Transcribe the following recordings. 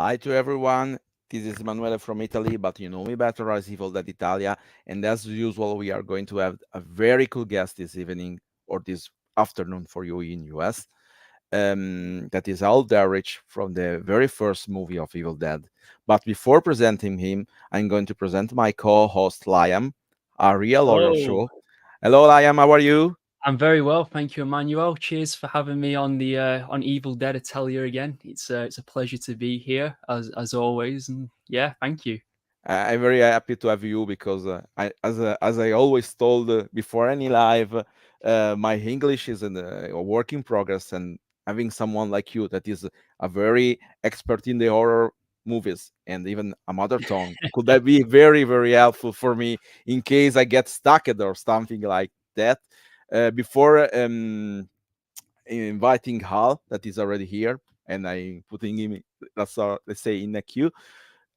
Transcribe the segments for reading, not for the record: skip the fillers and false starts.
Hi to everyone. This is Emanuele from Italy, but you know me better as Evil Dead Italia. And as usual, we are going to have a very cool guest this evening or this afternoon for you in US. That is Hal Delrich from the very first movie of Evil Dead. But before presenting him, I'm going to present my co-host Liam, a real horror Hello. show. Hello, Liam. How are you? I'm very well, thank you, Emmanuel. Cheers for having me on the on Evil Dead Atelier again. It's a pleasure to be here as always, and yeah, thank you. I'm very happy to have you because as I always told before any live, my English is a work in progress, and having someone like you that is a very expert in the horror movies and even a mother tongue could that be very helpful for me in case I get stuck or something like that. Before inviting Hal, that is already here, and I putting him, let's say, in a queue.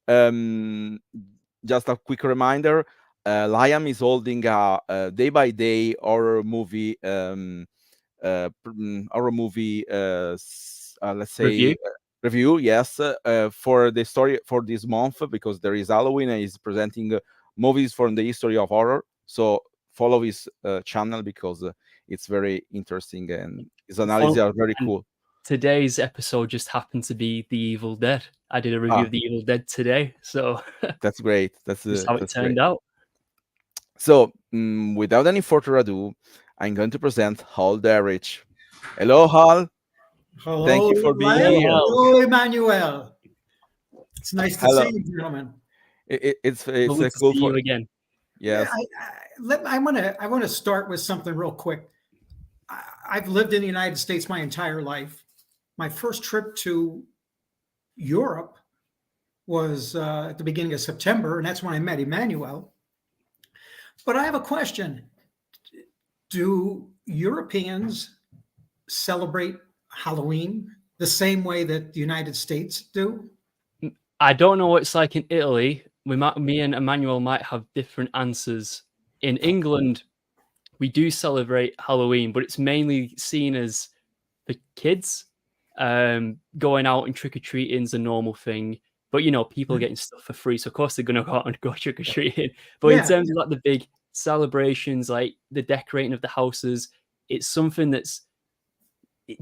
Um, just a quick reminder: Liam is holding a day-by-day horror movie. Let's say Review. review. Yes, for the story for this month because there is Halloween and he's presenting movies from the history of horror. So follow his channel because it's very interesting and his analyses Oh, are very and cool. today's episode just happened to be The Evil Dead. I did a review Ah, of The Evil Dead today, so that's great. just how it That's great. turned out. So, without any further ado, I'm going to present Hal Delrich. Hello, Hal. Thank Hello, you for being Liam. Hello, here. Hal. Hello, Emmanuel. It's nice to see Hello. you, gentlemen. It's Lovely a to cool see for you again. Yeah, yes. I want to start with something real quick. I've lived in the United States my entire life. My first trip to Europe was at the beginning of September, and that's when I met Emmanuel. But I have a question: do Europeans celebrate Halloween the same way that the United States do? I don't know what it's like in Italy. Me and Emmanuel might have different answers. In England, we do celebrate Halloween, but it's mainly seen as the kids. Going out and trick or treating is a normal thing, but people are getting stuff for free, so of course they're gonna go out and go trick or treating. But in Yeah, terms of like the big celebrations, like the decorating of the houses, it's something it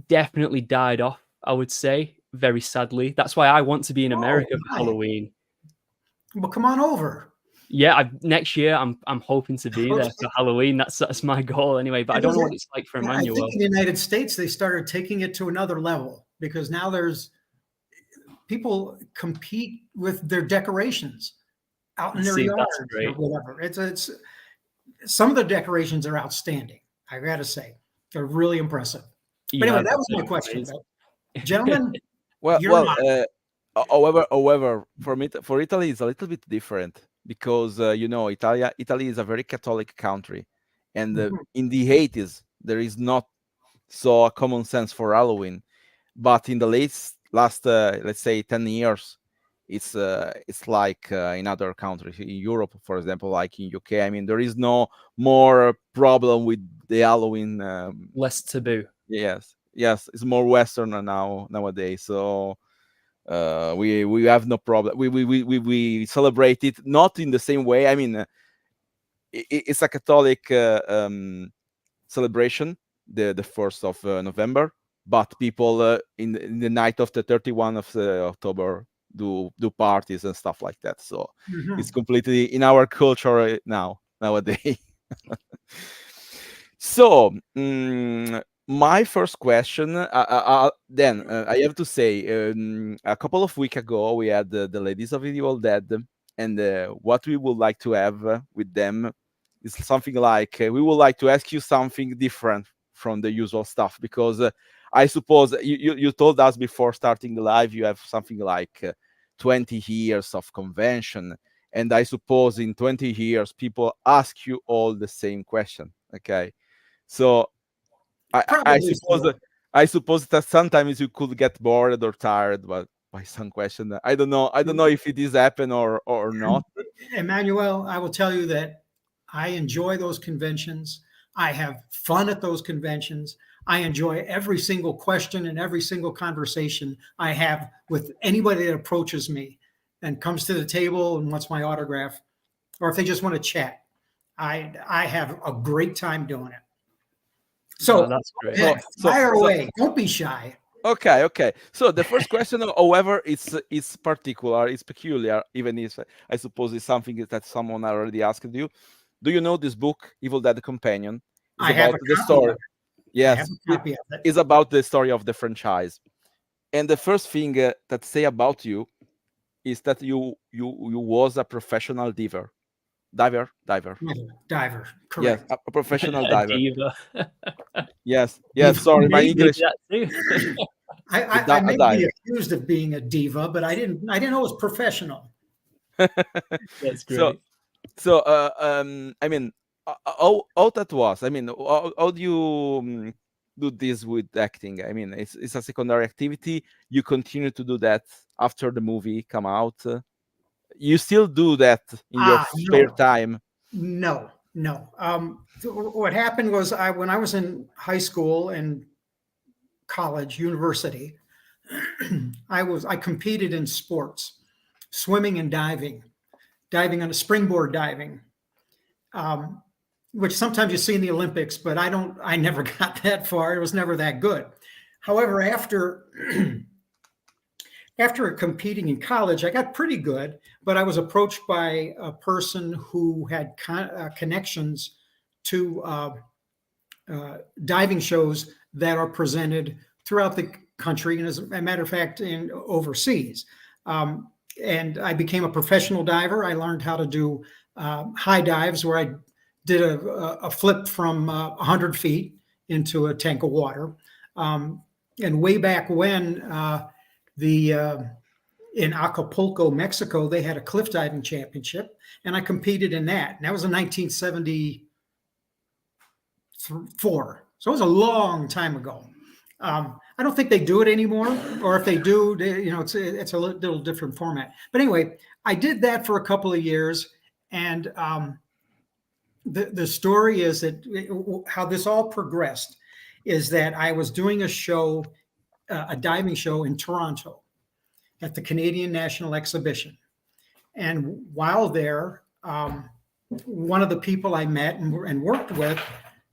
definitely died off. I would say very sadly. That's why I want to be in oh America for my. Halloween. Well, come on over. Yeah, next year I'm hoping to be there for Halloween. That's my goal anyway. But I don't know what it's like for I think Emmanuel. in the United States they started taking it to another level because now there's people compete with their decorations out in their See, that's yards or great. whatever. It's some of the decorations are outstanding. I got to say, they're really impressive. But Yeah, anyway, that was my they're question. amazing. Gentlemen, Well, you're well. not. However, for Italy, it's a little bit different because Italy is a very Catholic country, and Mhm. in the 80s there is not so a common sense for Halloween. But in the last let's say 10 years, it's like in other countries in Europe, for example, like in UK. I mean, there is no more problem with the Halloween. Less taboo. Yes, it's more Western nowadays. So we have no problem. We celebrate it not in the same way. I mean, it's a Catholic celebration, the 1st of November, but people in the night of the 31 of October do parties and stuff like that. So it's Mhm. completely in our culture nowadays. So my first question, then I have to say, a couple of weeks ago we had the ladies of Evil Dead, and what we would like to have with them is something like we would like to ask you something different from the usual stuff because I suppose you told us before starting the live you have something like 20 years of convention, and I suppose in 20 years people ask you all the same question. Okay, so I Probably suppose so. I suppose that sometimes you could get bored or tired by some question. I don't know if it is happen or not. Emmanuel, I will tell you that I enjoy those conventions. I have fun at those conventions. I enjoy every single question and every single conversation I have with anybody that approaches me and comes to the table and wants my autograph, or if they just want to chat. I have a great time doing it. So that's great. fire away. Don't be shy. Okay. So the first question, however, it's particular, it's peculiar, even if I suppose it's something that someone already asked you. Do you know this book, Evil Dead Companion? It's I have about a the copy story. of it. Yes, I have a copy of it. it's about the story of the franchise. And the first thing that say about you is that you was a professional diver. Diver. Diver, Yes, correct. a professional A diver. diva. Yes. Diva. Sorry, my Maybe English. that too. I A may be diver. accused of being a diva, but I didn't know it was professional. That's great. So, I mean, how that was? I mean, how do you do this with acting? I mean, it's a secondary activity. You continue to do that after the movie come out. You still do that in your spare time. No. What happened was when I was in high school and college, university, I competed in sports, swimming and diving on a springboard diving, which sometimes you see in the Olympics, but I never got that far. It was never that good. However, after competing in college, I got pretty good, but I was approached by a person who had connections to diving shows that are presented throughout the country, and as a matter of fact, in overseas. And I became a professional diver. I learned how to do high dives, where I did a flip from 100 feet into a tank of water. And way back when, in Acapulco, Mexico, they had a cliff diving championship, and I competed in that. And that was in 1974. So it was a long time ago. I don't think they do it anymore, or if they do, it's a little different format. But anyway, I did that for a couple of years, and the story is that how this all progressed is that I was doing a show, a diving show in Toronto at the Canadian National Exhibition. And while there, one of the people I met and worked with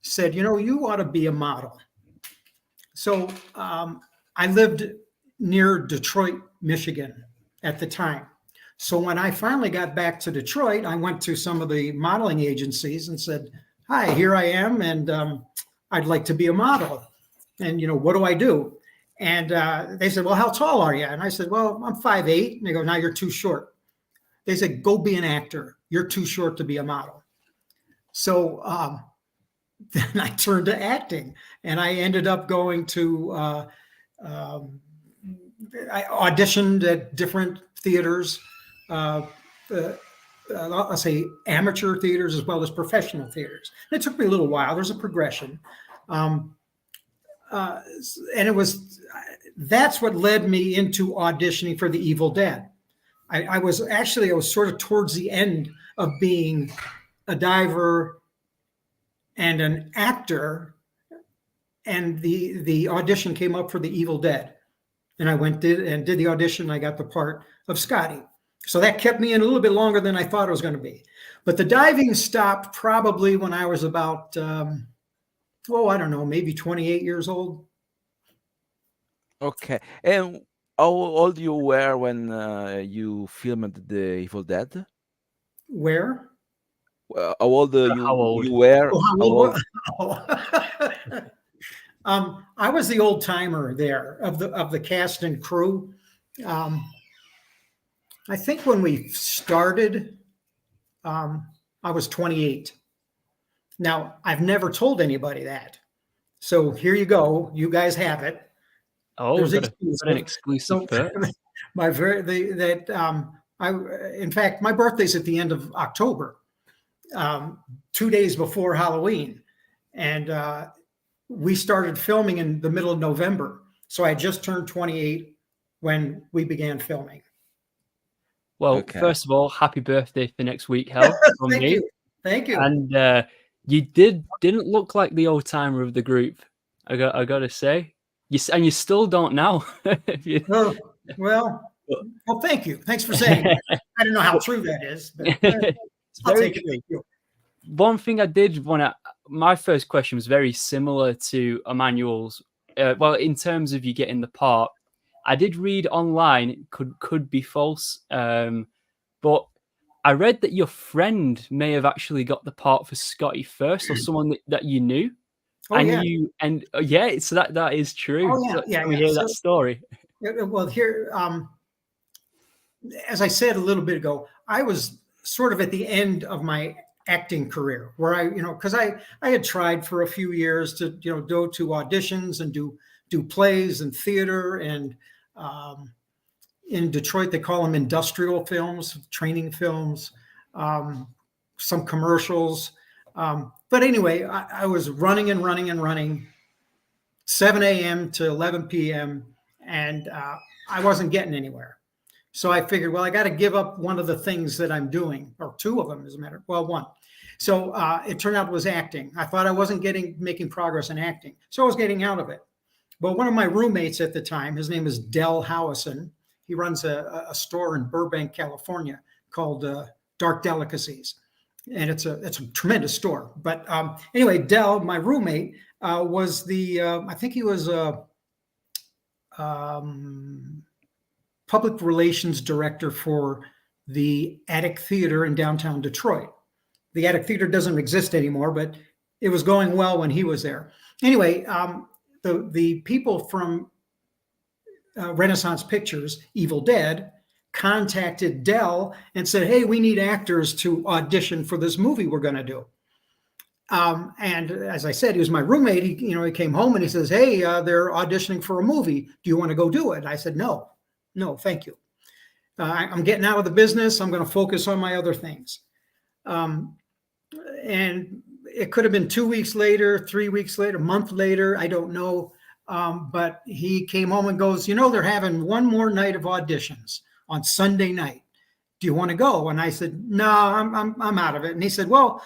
said, you ought to be a model. So I lived near Detroit, Michigan at the time. So when I finally got back to Detroit, I went to some of the modeling agencies and said, hi, here I am, and I'd like to be a model. And, what do I do? And they said, well, how tall are you? And I said, well, I'm 5'8". And they go, now you're too short. They said, go be an actor. You're too short to be a model. So then I turned to acting, and I ended up going to, I auditioned at different theaters, I'll say amateur theaters as well as professional theaters. And it took me a little while. There's a progression. And that's what led me into auditioning for The Evil Dead. I was sort of towards the end of being a diver and an actor, and the audition came up for The Evil Dead, and I did the audition. I got the part of Scotty, so that kept me in a little bit longer than I thought it was going to be. But the diving stopped probably when I was about I don't know, maybe 28 years old. Okay. And how old you were when you filmed The Evil Dead? Where? How old How old? you were? Oh, I was the old timer there of the cast and crew. I think when we started, I was 28. Now, I've never told anybody that. So here you go. You guys have it. Oh, got an exclusive perk. In fact, my birthday's at the end of October, 2 days before Halloween. And we started filming in the middle of November. So I just turned 28 when we began filming. Well, Okay. First of all, happy birthday for next week, Hal. Thank you. Thank you. And you didn't look like the old timer of the group. I gotta say, and you still don't now. Oh, well, well, thank you. Thanks for saying that. I don't know how true that is, but It's I'll very take it. true. Thank you. One thing I did want to, my first question was very similar to Emmanuel's. Well, in terms of you getting the part, I did read online it could be false, but I read that your friend may have actually got the part for Scotty first, or someone that you knew, Oh yeah. yeah, so that is true. Oh yeah. So Yeah. can we Yeah. hear So that story? well, here, as I said a little bit ago, I was sort of at the end of my acting career where because I had tried for a few years to, go to auditions and do plays and theater. And in Detroit, they call them industrial films, training films, um, some commercials. But anyway, I was running and running and running 7 a.m. to 11 p.m. and I wasn't getting anywhere. So I figured, well, I got to give up one of the things that I'm doing, or two of them, as a matter. Well, one. So it turned out it was acting. I thought I wasn't making progress in acting, so I was getting out of it. But one of my roommates at the time, his name is Del Howison. He runs a store in Burbank, California, called Dark Delicacies, and it's a tremendous store. But anyway, Del, my roommate, was I think he was public relations director for the Attic Theater in downtown Detroit. The Attic Theater doesn't exist anymore, but it was going well when he was there. Anyway, the people from Renaissance Pictures, Evil Dead, contacted Dell and said, "Hey, we need actors to audition for this movie we're going to do." And as I said, he was my roommate. He came home and he says, "Hey, they're auditioning for a movie. Do you want to go do it?" And I said, "No, thank you. I'm getting out of the business. I'm going to focus on my other things." And it could have been 2 weeks later, 3 weeks later, a month later. I don't know. But he came home and goes, "They're having one more night of auditions on Sunday night. Do you want to go?" And I said, "No, I'm out of it." And he said, "Well,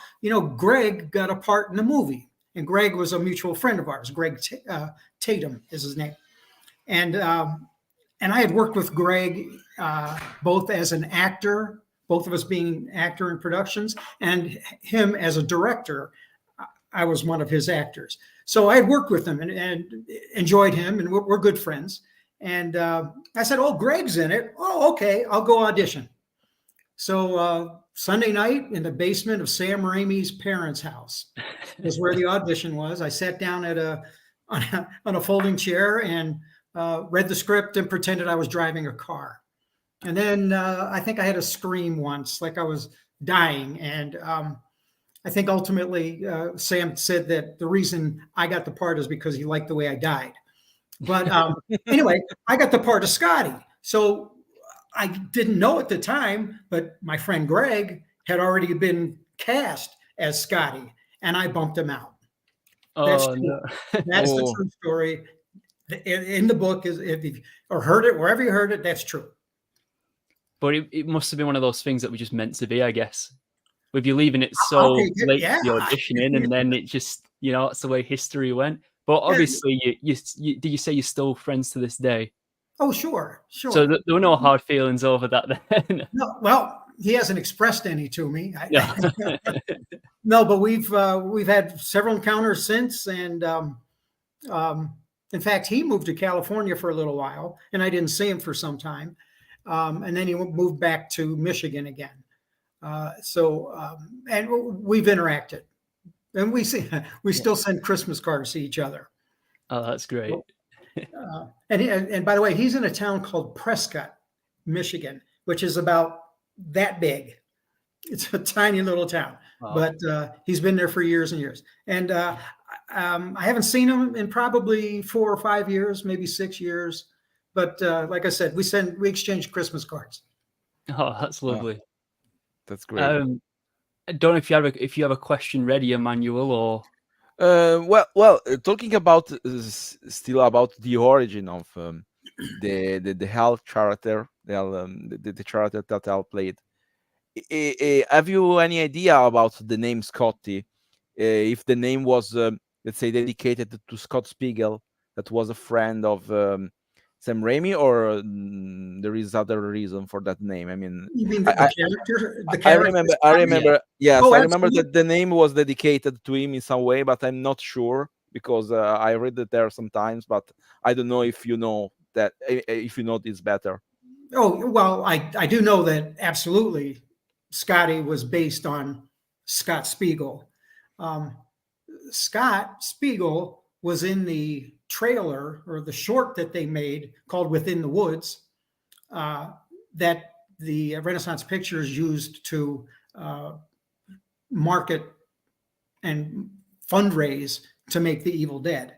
Greg got a part in the movie." And Greg was a mutual friend of ours. Greg Tatum is his name. And I had worked with Greg both as an actor, both of us being actor in productions, and him as a director. I was one of his actors. So I had worked with him and enjoyed him, and we're good friends. And I said, "Oh, Greg's in it. Oh, okay, I'll go audition." So Sunday night in the basement of Sam Raimi's parents' house was where the audition was. I sat down on a folding chair and read the script and pretended I was driving a car. And then I think I had a scream once, like I was dying. And I think ultimately Sam said that the reason I got the part is because he liked the way I died. But anyway, I got the part of Scotty. So I didn't know at the time, but my friend Greg had already been cast as Scotty, and I bumped him out. That's true. No. That's the true story. In the book, if you or heard it, wherever you heard it, that's true. But it must have been one of those things that were just meant to be, I guess. With you leaving it so late to the auditioning, and then it just, that's the way history went. But obviously, did you say you're still friends to this day? Oh, sure. So there were no hard feelings over that then? No, well, he hasn't expressed any to me. Yeah. No, but we've had several encounters since, and in fact, he moved to California for a little while, and I didn't see him for some time, and then he moved back to Michigan again. And we've interacted, and we still send Christmas cards to each other. Oh, that's great. And by the way, he's in a town called Prescott, Michigan, which is about that big. It's a tiny little town, but he's been there for years and years. And I haven't seen him in probably 4 or 5 years, maybe 6 years. But like I said, we exchange Christmas cards. Oh, that's lovely. That's great. I don't know if you have a question ready, Emmanuel, or. Well, talking about still about the origin of the Hal character, the character that Hal played. Have you any idea about the name Scotty? If the name was let's say, dedicated to Scott Spiegel, that was a friend of Sam Raimi, or there is other reason for that name? I mean, You mean I, the I character? remember. I remember. Yes, Oh, I remember absolutely. that the name was dedicated to him in some way, but I'm not sure because I read it there sometimes. But I don't know if you know that. If you know this better. Oh, well, I do know that absolutely Scotty was based on Scott Spiegel. Um, Scott Spiegel was in the trailer or the short that they made called Within the Woods, that the Renaissance Pictures used to market and fundraise to make The Evil Dead.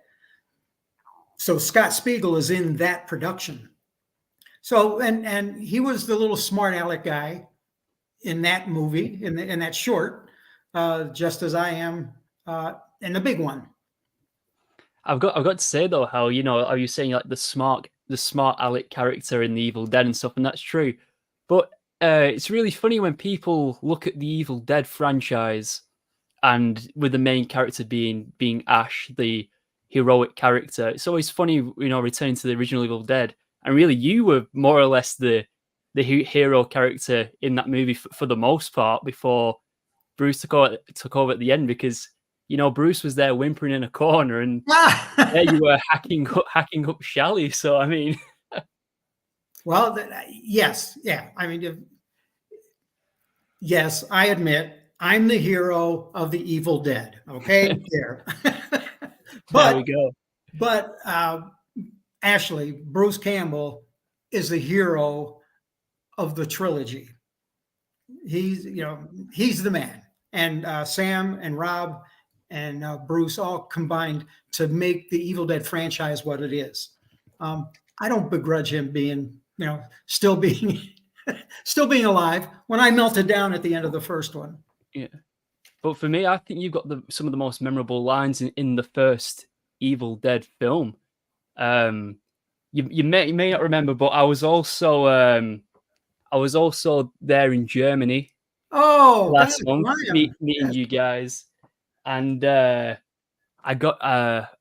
So Scott Spiegel is in that production. So and he was the little smart aleck guy in that movie, in that short, just as I am in the big one. I've got to say though, how are you saying like the smart Alec character in the Evil Dead and stuff, and that's true. But it's really funny when people look at the Evil Dead franchise, and with the main character being Ash, the heroic character. It's always funny, returning to the original Evil Dead, and really you were more or less the hero character in that movie for the most part before Bruce took over at the end, because Bruce was there whimpering in a corner, and there you were hacking up Shelley. So I mean, well, yes, yeah. I mean, yes, I admit I'm the hero of the Evil Dead. Okay, there. there we go. But Ashley, Bruce Campbell is the hero of the trilogy. He's the man, and Sam and Rob and Bruce all combined to make the Evil Dead franchise what it is. I don't begrudge him being, still being alive when I melted down at the end of the first one. Yeah, but for me, I think you've got some of the most memorable lines in the first Evil Dead film. You may not remember, but I was also there in Germany. Oh, last month, Brian. meeting you guys, and I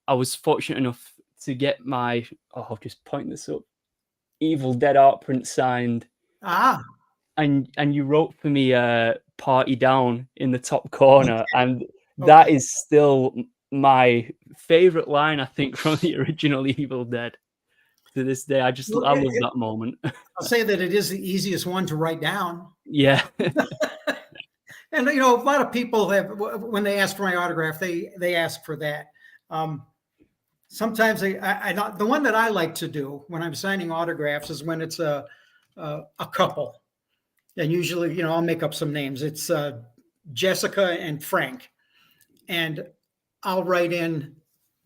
was fortunate enough to get my I'll just point this up, Evil Dead art print signed. And you wrote for me "Party Down" in the top corner, and that is still my favorite line, I think, from the original Evil Dead. To this day, I love that moment. I'll say that it is the easiest one to write down. Yeah. And a lot of people have, when they ask for my autograph, they ask for that. Sometimes the one that I like to do when I'm signing autographs is when it's a couple, and usually I'll make up some names. It's Jessica and Frank, and I'll write in,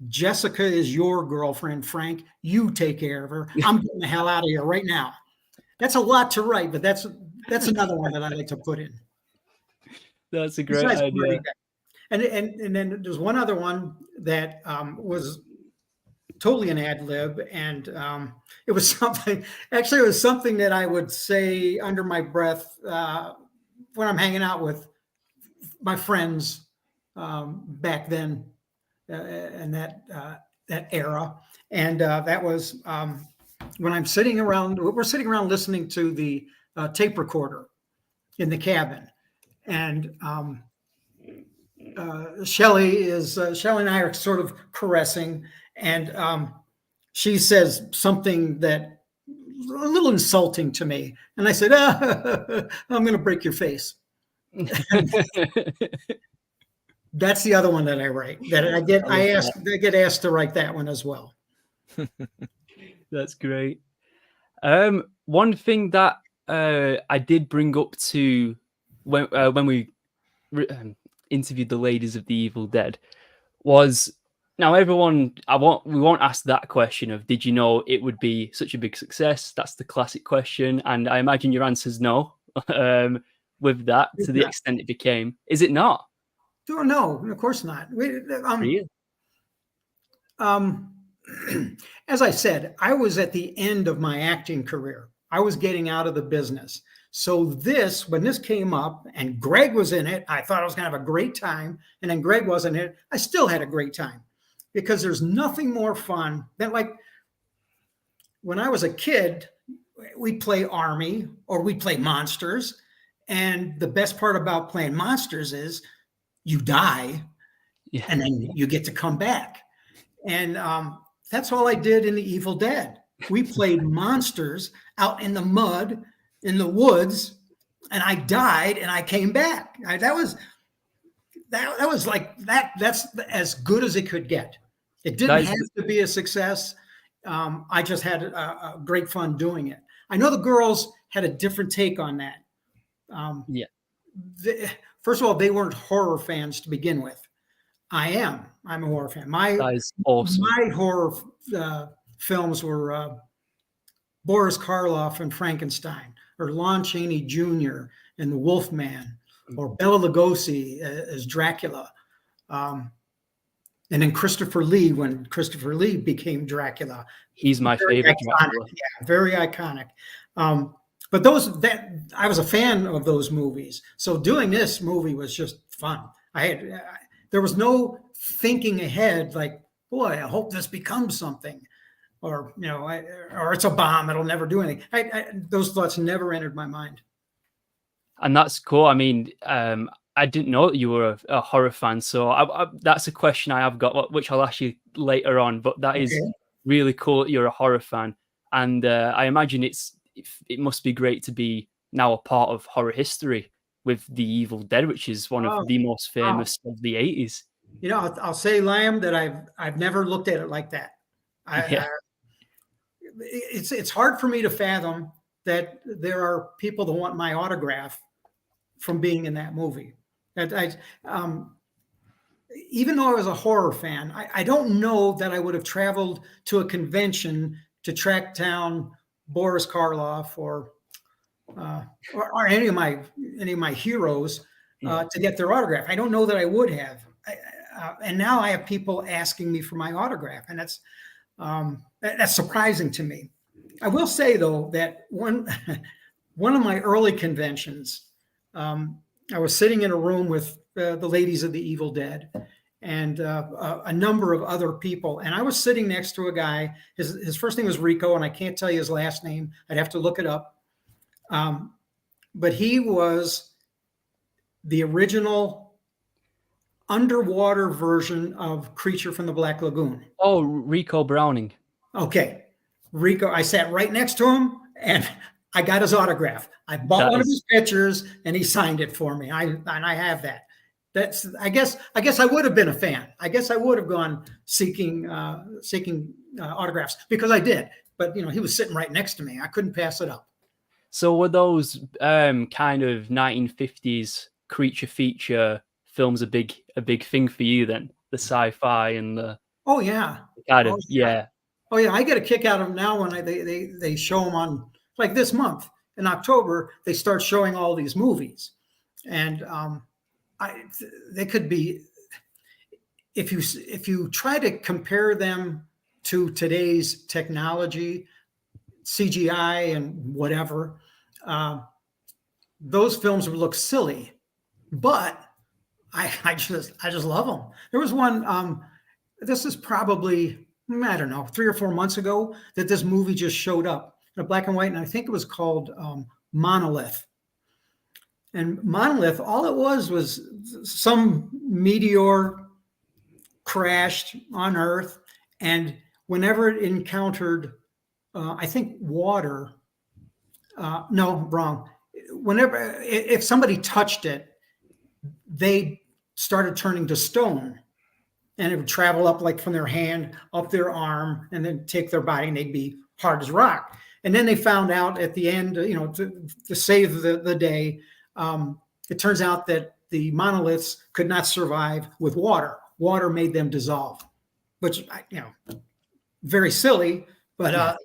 Jessica is your girlfriend, Frank. You take care of her. I'm getting the hell out of here right now. That's a lot to write, but that's another one that I like to put in. That's a great idea. And then there's one other one that was totally an ad lib, and it was something. Actually, it was something that I would say under my breath when I'm hanging out with my friends back then, in that era, and that was when we're sitting around listening to the tape recorder in the cabin. And Shelley and I are sort of caressing, and she says something that a little insulting to me, and I said, I'm going to break your face. That's the other one that I write. That I get asked to write that one as well. That's great. One thing that I did bring up to when we interviewed the ladies of the Evil Dead was, now everyone, we won't ask that question of, did you know it would be such a big success? That's the classic question, and I imagine your answer's no. With that, to the extent it became, is it not? Oh, no, of course not. Really? As I said, I was at the end of my acting career. I was getting out of the business. So when this came up and Greg was in it, I thought I was going to have a great time. And then Greg wasn't in it. I still had a great time. because there's nothing more fun than, like, when I was a kid, we'd play Army or we'd play Monsters. And the best part about playing Monsters is you die and then you get to come back. And that's all I did in The Evil Dead. We played Monsters out in the mud, in the woods, and I died and I came back. That was like that. That's as good as it could get. It didn't have to be a success. I just had a great fun doing it. I know the girls had a different take on that. First of all, they weren't horror fans to begin with. I'm a horror fan. That is awesome. My horror films were Boris Karloff and Frankenstein, or Lon Chaney Jr. and the Wolfman, or Bela Lugosi as Dracula. And then Christopher Lee, when Christopher Lee became Dracula. He's my favorite Dracula. Yeah, very iconic. But I was a fan of those movies. So doing this movie was just fun. There was no thinking ahead, like, boy, I hope this becomes something, or or it's a bomb, it'll never do anything. Those thoughts never entered my mind. And that's cool. I mean, I didn't know that you were a horror fan, so that's a question I have got, which I'll ask you later on. But that is really cool that you're a horror fan, and I imagine it must be great to be now a part of horror history with The Evil Dead, which is one of the most famous of the 80s. I'll say, Lamb, that I've never looked at it like that. It's hard for me to fathom that there are people that want my autograph from being in that movie. Even though I was a horror fan, I don't know that I would have traveled to a convention to track down Boris Karloff or any of my heroes to get their autograph. I don't know that I would have. And now I have people asking me for my autograph, and that's surprising to me. I will say, though, that one of my early conventions, I was sitting in a room with the ladies of The Evil Dead and a number of other people. And I was sitting next to a guy. His first name was Rico, and I can't tell you his last name. I'd have to look it up. But he was the original underwater version of Creature from the Black Lagoon. Oh, Rico Browning. Okay. Rico, I sat right next to him, and I got his autograph. I bought one of his pictures, and he signed it for me. And I have that. I guess I would have been a fan. I guess I would have gone seeking autographs, because I did. But he was sitting right next to me. I couldn't pass it up. So were those kind of 1950s creature feature films a big thing for you then? The sci-fi and the Oh yeah. I get a kick out of them now when they show them on, like, this month in October. They start showing all these movies, and they could be, if you try to compare them to today's technology, CGI and whatever, those films would look silly, but I just love them. There was one, this is probably, I don't know, 3 or 4 months ago, that this movie just showed up in black and white, and I think it was called Monolith. And Monolith, all it was some meteor crashed on Earth, and whenever it encountered, I think water, no, wrong. If somebody touched it, they started turning to stone, and it would travel up, like, from their hand up their arm, and then take their body, and they'd be hard as rock. And then they found out at the end, to save the day, it turns out that the monoliths could not survive with water. Water made them dissolve, which, very silly, but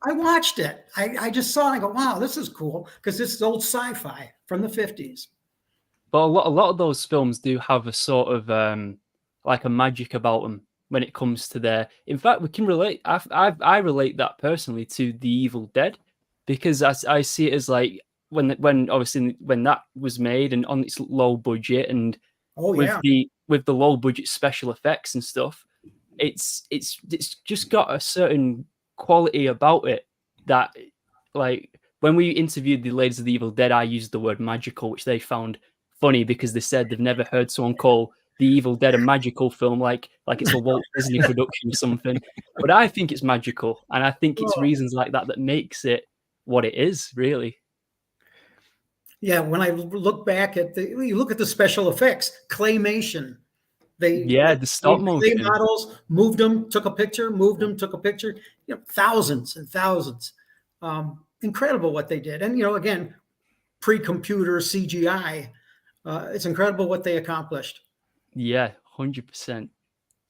I watched it. I just saw it and I go, wow, this is cool, because this is old sci-fi from the 50s. But a lot of those films do have a sort of like a magic about them when it comes to their. In fact, we can relate. I relate that personally to The Evil Dead, because I see it as like when that was made and on its low budget and with the low budget special effects and stuff, it's just got a certain quality about it that, like, when we interviewed the ladies of the Evil Dead, I used the word magical, which they found funny because they said they've never heard someone call the Evil Dead a magical film, like it's a Walt Disney production or something. But I think it's magical, and I think it's reasons like that that makes it what it is, really. Yeah, when I look back at you look at the special effects, claymation. They the stop made clay motion. models, moved them, took a picture, moved them, took a picture. Thousands and thousands. Incredible what they did, and again, pre-computer CGI. It's incredible what they accomplished. Yeah, 100%.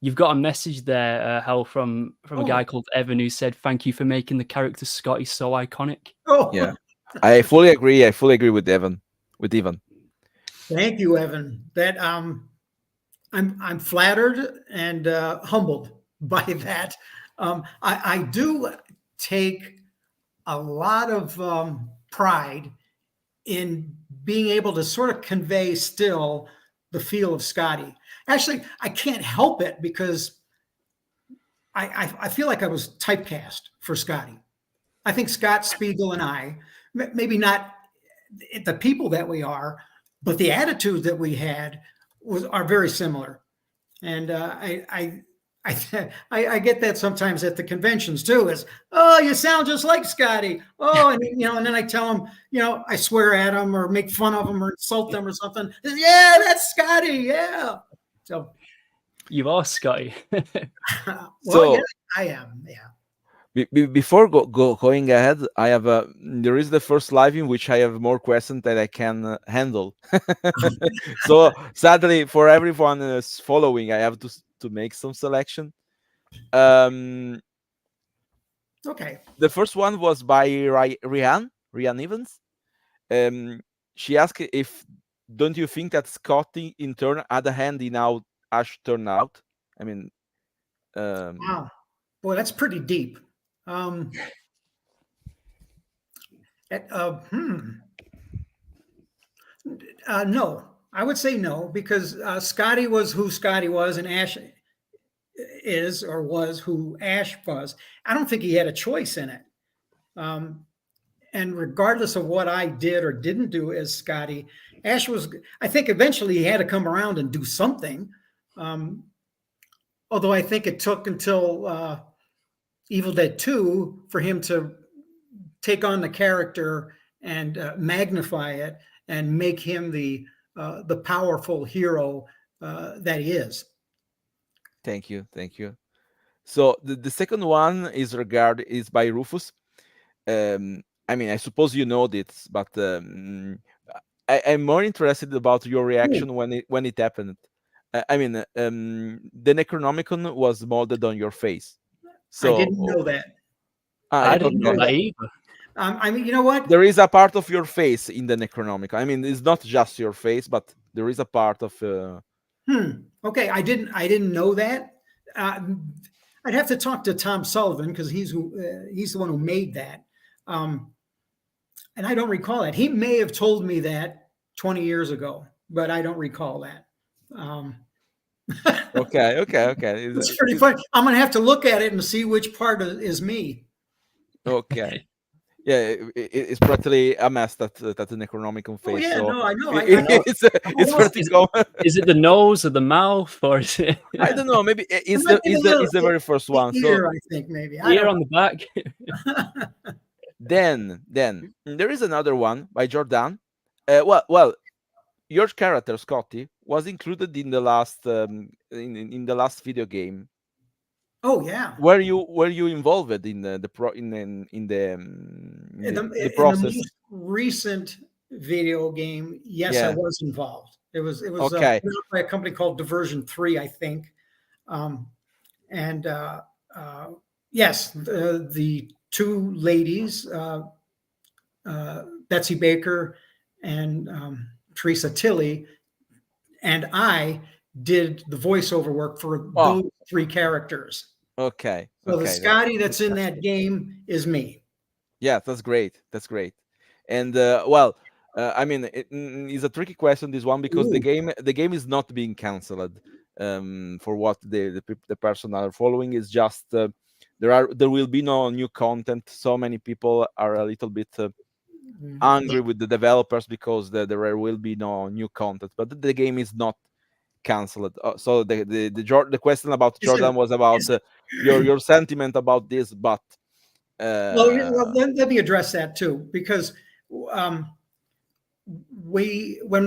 You've got a message there, Hal, from a guy called Evan who said, "Thank you for making the character Scotty so iconic." Oh, Yeah, I fully agree. I fully agree with Evan. Thank you, Evan. That I'm flattered and humbled by that. I do take a lot of pride in being able to sort of convey still the feel of Scotty. Actually, I can't help it because I feel like I was typecast for Scotty. I think Scott Spiegel and I, maybe not the people that we are, but the attitude that we had are very similar. And I get that sometimes at the conventions too. Is, oh, you sound just like Scotty. Oh, and and then I tell them, I swear at them or make fun of them or insult them or something. Yeah, that's Scotty. Yeah. So you are Scotty. Well, yeah, I am. Yeah. Before going ahead, I have there is the first live in which I have more questions that I can handle. So sadly, for everyone following, I have to make some selection. Okay. The first one was by Rian Evans. She asked if don't you think that Scotty in turn had a hand in how Ash turned out? I mean, wow, boy, that's pretty deep. No, I would say no, because Scotty was who Scotty was, and Ash is or was who Ash was. I don't think he had a choice in it. And regardless of what I did or didn't do as Scotty, Ash was, I think eventually he had to come around and do something. Although I think it took until Evil Dead 2 for him to take on the character and magnify it and make him the powerful hero that he is. Thank you. So the second one is by Rufus. I mean, I suppose you know this, but I'm more interested about your reaction when it happened. I mean, the Necronomicon was molded on your face. So I didn't know that. I didn't know that either. I mean, you know what? There is a part of your face in the Necronomicon. I mean, it's not just your face, but there is a part of. Okay, I didn't know that. I'd have to talk to Tom Sullivan because he's the one who made that, and I don't recall that. He may have told me that 20 years ago, but I don't recall that. Okay. It's pretty funny. I'm gonna have to look at it and see which part is me. Okay. Yeah, it's practically a mess that the Necronomicon face. Oh, yeah, so no, I know. It's pretty common. Is it the nose or the mouth, or is it? I don't know. Maybe it's the very first one. Ear, I think maybe. Ear on the back. Then there is another one by Jordan. Well, your character Scotty was included in the last in the last video game. Oh yeah. Were you involved in the process? In the most recent video game, yes, I was involved. It was okay. by a company called Diversion 3, I think. Yes, the two ladies, Betsy Baker and Teresa Tilley, and I did the voiceover work for those three characters. Okay. So the Scotty that's in that game is me. Yeah, that's great. And I mean, it's a tricky question, this one, because the game is not being canceled. for what the person are following. Is just there will be no new content. So many people are a little bit angry with the developers because there will be no new content, but the game is not cancelled. So the question about Jordan was about your sentiment about this, but well, let me address that too, because when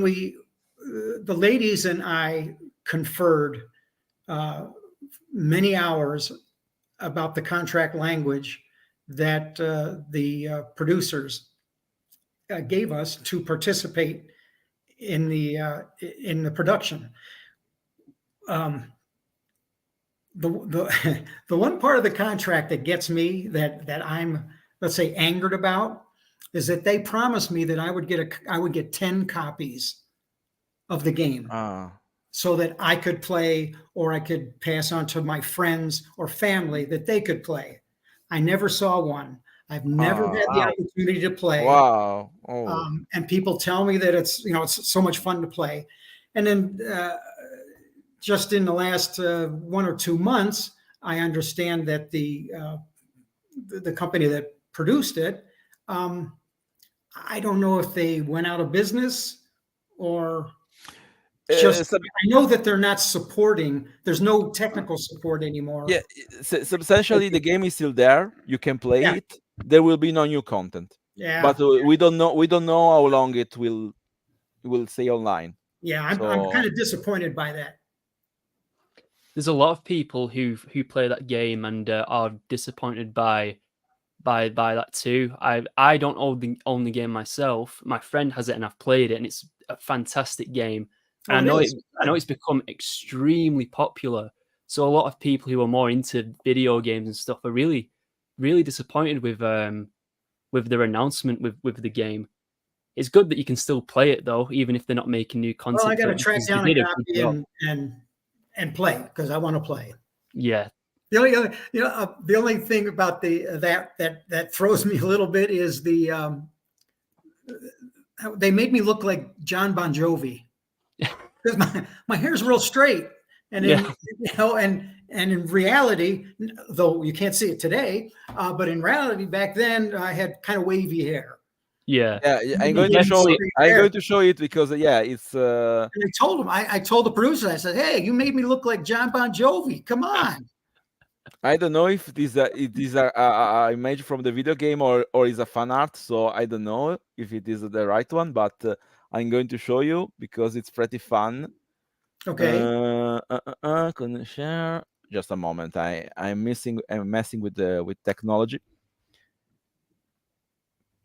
we the ladies and I conferred many hours about the contract language that the producers gave us to participate in the production. The the one part of the contract that gets me, that I'm, let's say, angered about, is that they promised me that I would get 10 copies of the game, so that I could play, or I could pass on to my friends or family that they could play. I never saw one. I've never had the opportunity to play. Wow. And people tell me that it's so much fun to play. And then just in the last 1 or 2 months, I understand that the company that produced it, I don't know if they went out of business or just, I know that they're not supporting. There's no technical support anymore. Yeah, substantially the game is still there. You can play it. There will be no new content. Yeah, but we don't know how long it will stay online. Yeah, I'm kind of disappointed by that. There's a lot of people who play that game and are disappointed by that too. I don't own the game myself. My friend has it and I've played it, and it's a fantastic game. And I know it's become extremely popular. So a lot of people who are more into video games and stuff are really, really disappointed with their announcement with the game. It's good that you can still play it though, even if they're not making new content. Well, I got to track down a copy and play, because I want to play. Yeah. The only thing about that throws me a little bit is they made me look like John Bon Jovi, because my hair's real straight, and and in reality, though you can't see it today, but in reality back then I had kind of wavy hair. Yeah. I'm going to show it. I'm going to show it because it's. And I told him. I told the producer. I said, "Hey, you made me look like John Bon Jovi. Come on." I don't know if it is a image from the video game or is a fan art. So I don't know if it is the right one, but I'm going to show you because it's pretty fun. Okay. Can share? Just a moment. I'm messing with technology.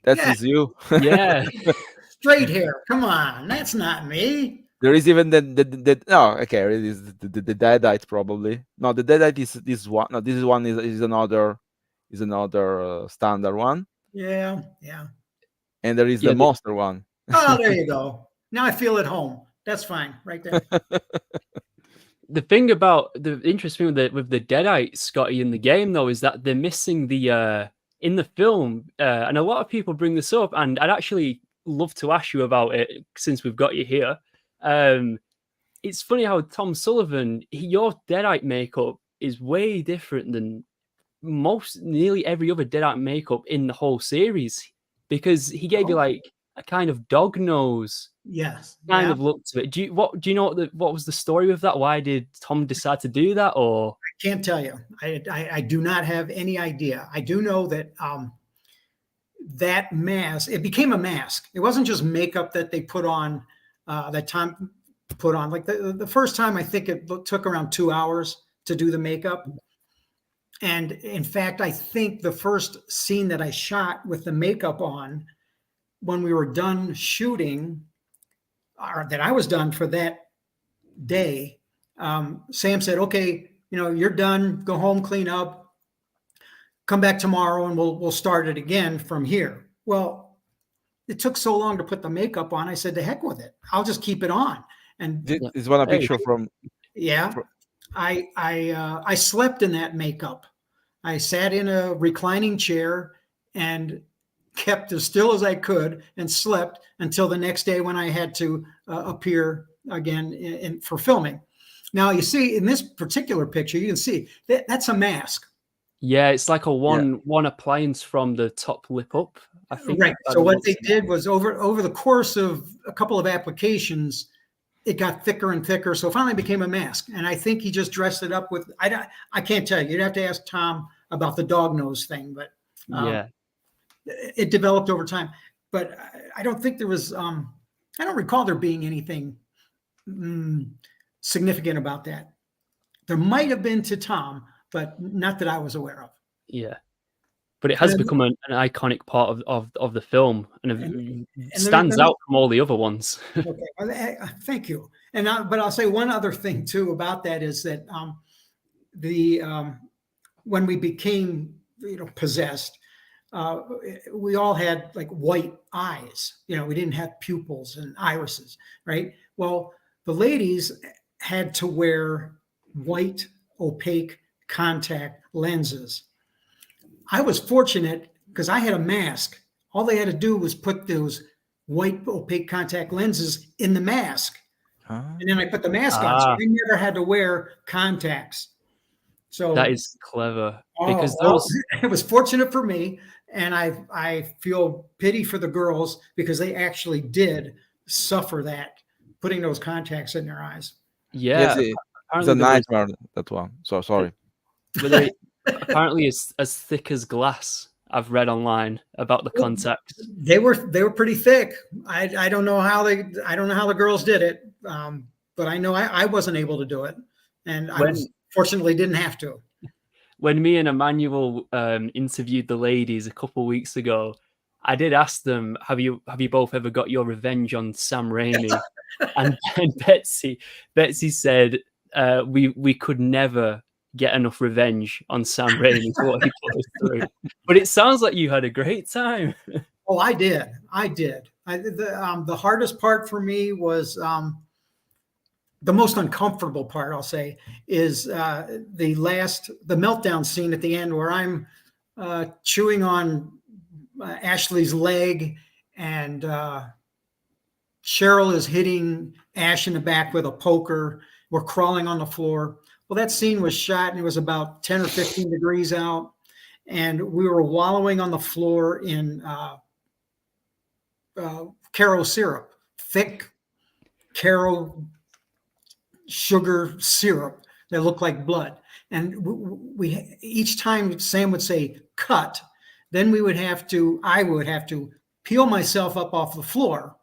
Is you. Yeah. Straight hair. Come on, that's not me. There is even the okay. It is the Deadite probably. No, the Deadite is this one. No, this one is another standard one. Yeah. And there is the monster one. Oh, there you go. Now I feel at home. That's fine, right there. The thing about the interesting with the Deadite, Scotty, in the game though, is that they're missing the in the film, and a lot of people bring this up, and I'd actually love to ask you about it since we've got you here. It's funny how Tom Sullivan, your Deadite makeup is way different than nearly every other Deadite makeup in the whole series, because he gave you like a kind of dog nose. Yes. Kind of look to it. Do you know what was the story with that? Why did Tom decide to do that? Or I can't tell you. I do not have any idea. I do know that that mask, it became a mask. It wasn't just makeup that they put on, that Tom put on. Like the first time, I think it took around 2 hours to do the makeup. And in fact, I think the first scene that I shot with the makeup on, when we were done shooting, or that I was done for that day, Sam said, "Okay, you're done. Go home, clean up, come back tomorrow, and we'll start it again from here." Well, it took so long to put the makeup on. I said, "To heck with it. I'll just keep it on." And this is one picture from. Yeah, I slept in that makeup. I sat in a reclining chair and kept as still as I could and slept until the next day when I had to appear again for filming. Now you see in this particular picture, you can see that's a mask. Yeah, it's like a one appliance from the top lip up, I think. Right. So what they did was over the course of a couple of applications, it got thicker and thicker. So finally it became a mask. And I think he just dressed it up with, I can't tell you. You'd have to ask Tom about the dog nose thing, but yeah, it developed over time. But I don't think there was, I don't recall there being anything significant about that. There might have been to Tom, but not that I was aware of. Yeah. But it has become an iconic part of the film, and stands out from all the other ones. Okay, thank you. And but I'll say one other thing too about that is that when we became possessed, we all had like white eyes. We didn't have pupils and irises, right? Well, the ladies had to wear white opaque contact lenses. I was fortunate because I had a mask. All they had to do was put those white opaque contact lenses in the mask. And then I put the mask on. So I never had to wear contacts. So that is clever. Because those it was fortunate for me. And I feel pity for the girls because they actually did suffer that, putting those contacts in their eyes. Yeah. It's a nightmare, that one. So sorry. Apparently it's as thick as glass. I've read online about the contacts. They were pretty thick. I don't know how the girls did it, but I know I wasn't able to do it, and I fortunately didn't have to. When me and Emmanuel interviewed the ladies a couple of weeks ago, I did ask them, "Have you both ever got your revenge on Sam Raimi?" and Betsy said, "We could never get enough revenge on Sam Raimi for what he put us through." But it sounds like you had a great time. Oh, I did. The hardest part for me was the most uncomfortable part, I'll say, is the meltdown scene at the end where I'm chewing on Ashley's leg and Cheryl is hitting Ash in the back with a poker. We're crawling on the floor. Well, that scene was shot and it was about 10 or 15 degrees out. And we were wallowing on the floor in Caro syrup, thick Caro sugar syrup that looked like blood. And we each time Sam would say, cut, then I would have to peel myself up off the floor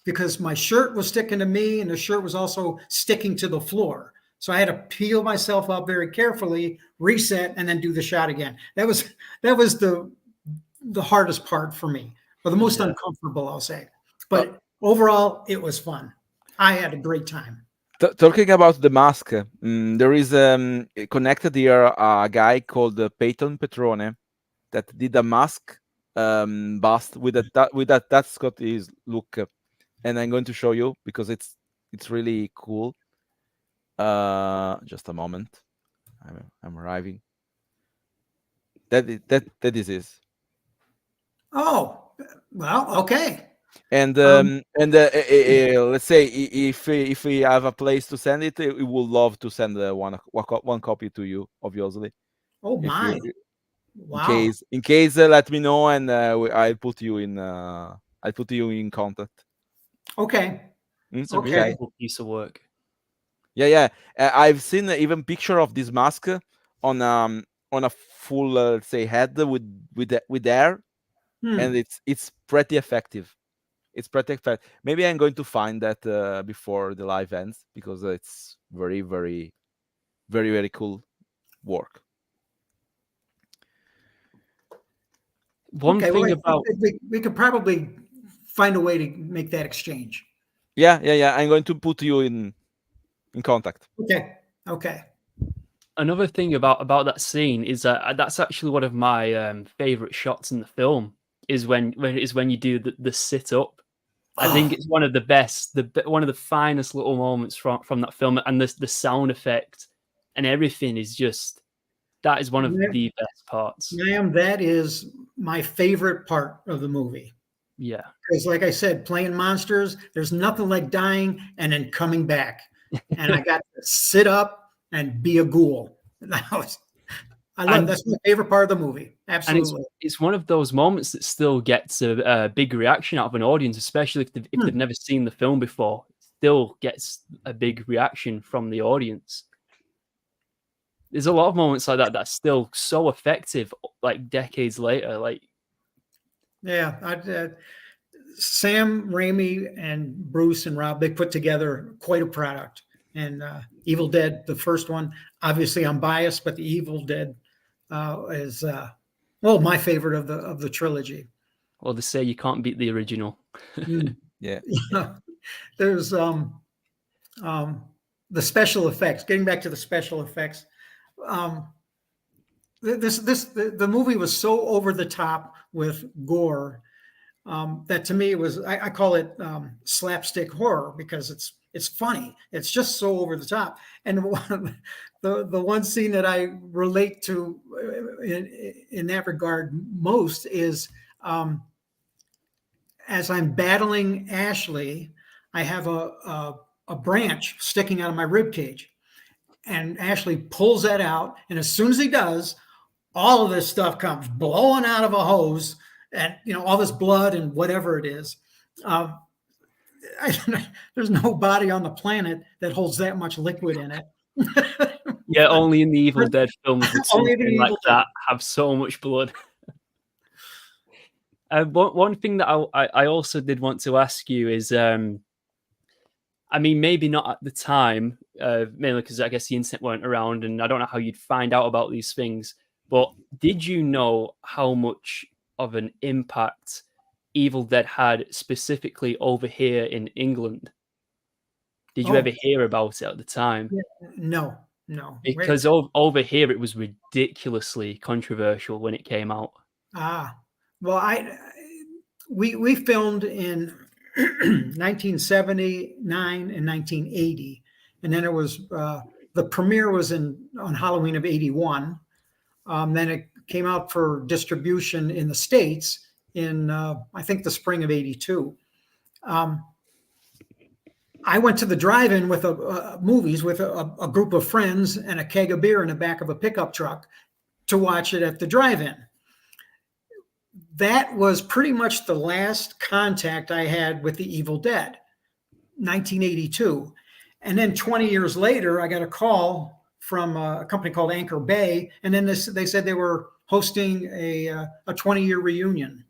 because my shirt was sticking to me and the shirt was also sticking to the floor. So I had to peel myself up very carefully, reset, and then do the shot again. That was the hardest part for me, or the most uncomfortable, I'll say. But overall, it was fun. I had a great time. Talking about the mask, there is connected here a guy called Peyton Petrone that did a mask bust with that Scotty's look, and I'm going to show you because it's really cool. Just a moment. I'm arriving. That is it. Oh, well, okay. And let's say if we have a place to send it, we would love to send one copy to you, obviously. Oh my! Wow. In case, let me know, and I'll put you in contact. Okay. It's a really cool piece of work. Yeah. I've seen even picture of this mask on a full let's say head with hair, and it's pretty effective. It's pretty effective. Maybe I'm going to find that before the live ends because it's very, very, very, very cool work. One thing about we could probably find a way to make that exchange. Yeah. I'm going to put you in contact. Okay. Another thing about that scene is that that's actually one of my favorite shots in the film. Is when you do the sit up. I think it's one of the best, one of the finest little moments from that film, and the sound effect and everything is just that is one of the best parts. Ma'am, that is my favorite part of the movie. Yeah, because like I said, playing monsters, there's nothing like dying and then coming back. and I got to sit up and be a ghoul. I love that's my favorite part of the movie. Absolutely. And it's one of those moments that still gets a big reaction out of an audience, especially if they've never seen the film before. It still gets a big reaction from the audience. There's a lot of moments like that that's still so effective, like decades later. Like, yeah, Sam Raimi and Bruce and Rob, they put together quite a product. And Evil Dead, the first one, obviously I'm biased, but the Evil Dead is my favorite of the trilogy. Well, they say you can't beat the original. Yeah. There's the special effects. Getting back to the special effects, the movie was so over the top with gore that to me was I call it slapstick horror because it's funny. It's just so over the top. And the one scene that I relate to in that regard most is as I'm battling Ashley, I have a branch sticking out of my rib cage, and Ashley pulls that out, and as soon as he does, all of this stuff comes blowing out of a hose, and all this blood and whatever it is. There's no body on the planet that holds that much liquid in it. Yeah, only in the Evil Dead films would Only something the like Evil that have so much blood. One thing that I also did want to ask you is, I mean, maybe not at the time, mainly because I guess the internet weren't around, and I don't know how you'd find out about these things. But did you know how much of an impact Evil Dead had specifically over here in England? Did you ever hear about it at the time? No. Because over here it was ridiculously controversial when it came out. Well, we filmed in 1979 and 1980, and then it was the premiere was on Halloween of '81. Then it came out for distribution in the States in I think the spring of '82. I went to the drive-in with movies with a group of friends and a keg of beer in the back of a pickup truck to watch it at the drive-in. That was pretty much the last contact I had with the Evil Dead, 1982. And then 20 years later, I got a call from a company called Anchor Bay, and then they said they were hosting a 20-year reunion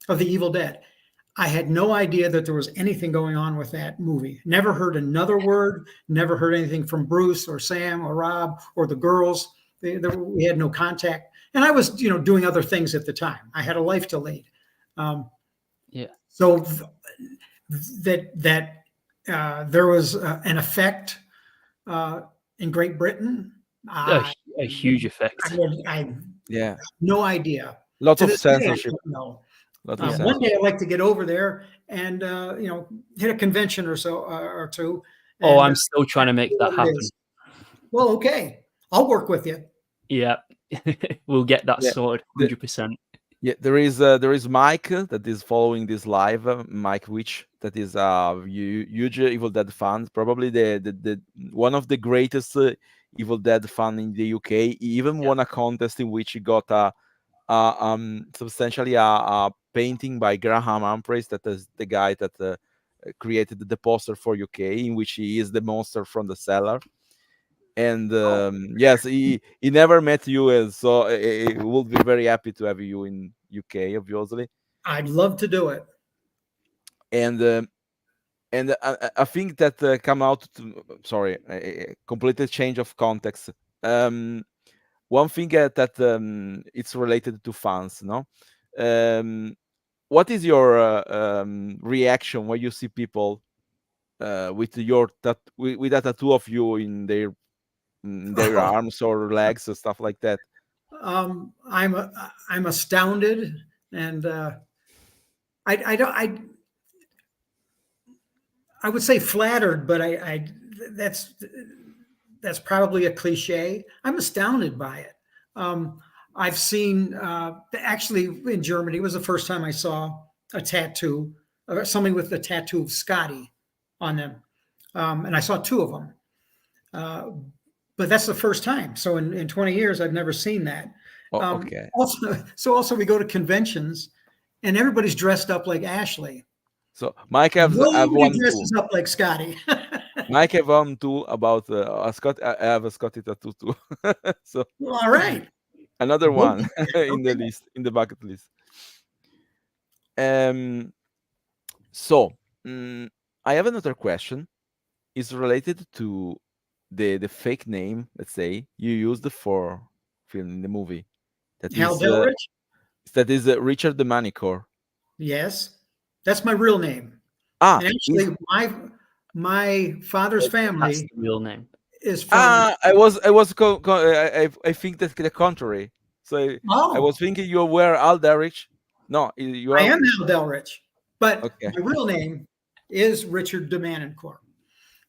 of the Evil Dead. I had no idea that there was anything going on with that movie. Never heard another word, never heard anything from Bruce or Sam or Rob or the girls. We had no contact. And I was, doing other things at the time. I had a life to lead. So that there was an effect in Great Britain. A huge effect. I no idea. Lots of censorship. One day I'd like to get over there and hit a convention or two. And, I'm still trying to make that happen. Well, okay, I'll work with you. Yeah, we'll get that sorted 100%. Yeah, there is Mike that is following this live. Mike Witch, that is a huge Evil Dead fan, probably the one of the greatest Evil Dead fan in the UK. He even won a contest in which he got substantially a painting by Graham Humphreys, that is the guy that created the poster for UK, in which he is the monster from the cellar. And yes, he never met you, so he will be very happy to have you in UK, obviously. I'd love to do it. And I think that come out. Sorry, completely change of context. One thing that it's related to fans, no? What is your reaction when you see people with with a tattoo of you in their arms or legs or stuff like that? I'm astounded, and I would say flattered, but that's probably a cliche. I'm astounded by it. I've seen actually in Germany, it was the first time I saw a tattoo, somebody with a tattoo of Scotty on them. and I saw two of them. But that's the first time. So in 20 years, I've never seen that. Okay. Also we go to conventions, and everybody's dressed up like Ashley. So Mike have Nobody one too. dresses up like Scotty. Mike have one too about a Scott. I have a Scotty tattoo too. So Well, all right. another one in the Okay. list, in the bucket list. So I have another question. It's related to the fake name, let's say, you used for filming the movie. Hal Delrich? That is Richard the Manicure. Yes. That's my real name. Ah, And actually, my father's That's family the real name. is from. I think that's the contrary. So I Oh, was thinking you were Al Delrich. No, you I are am Hal Delrich, but okay. my real name is Richard de Manincourt.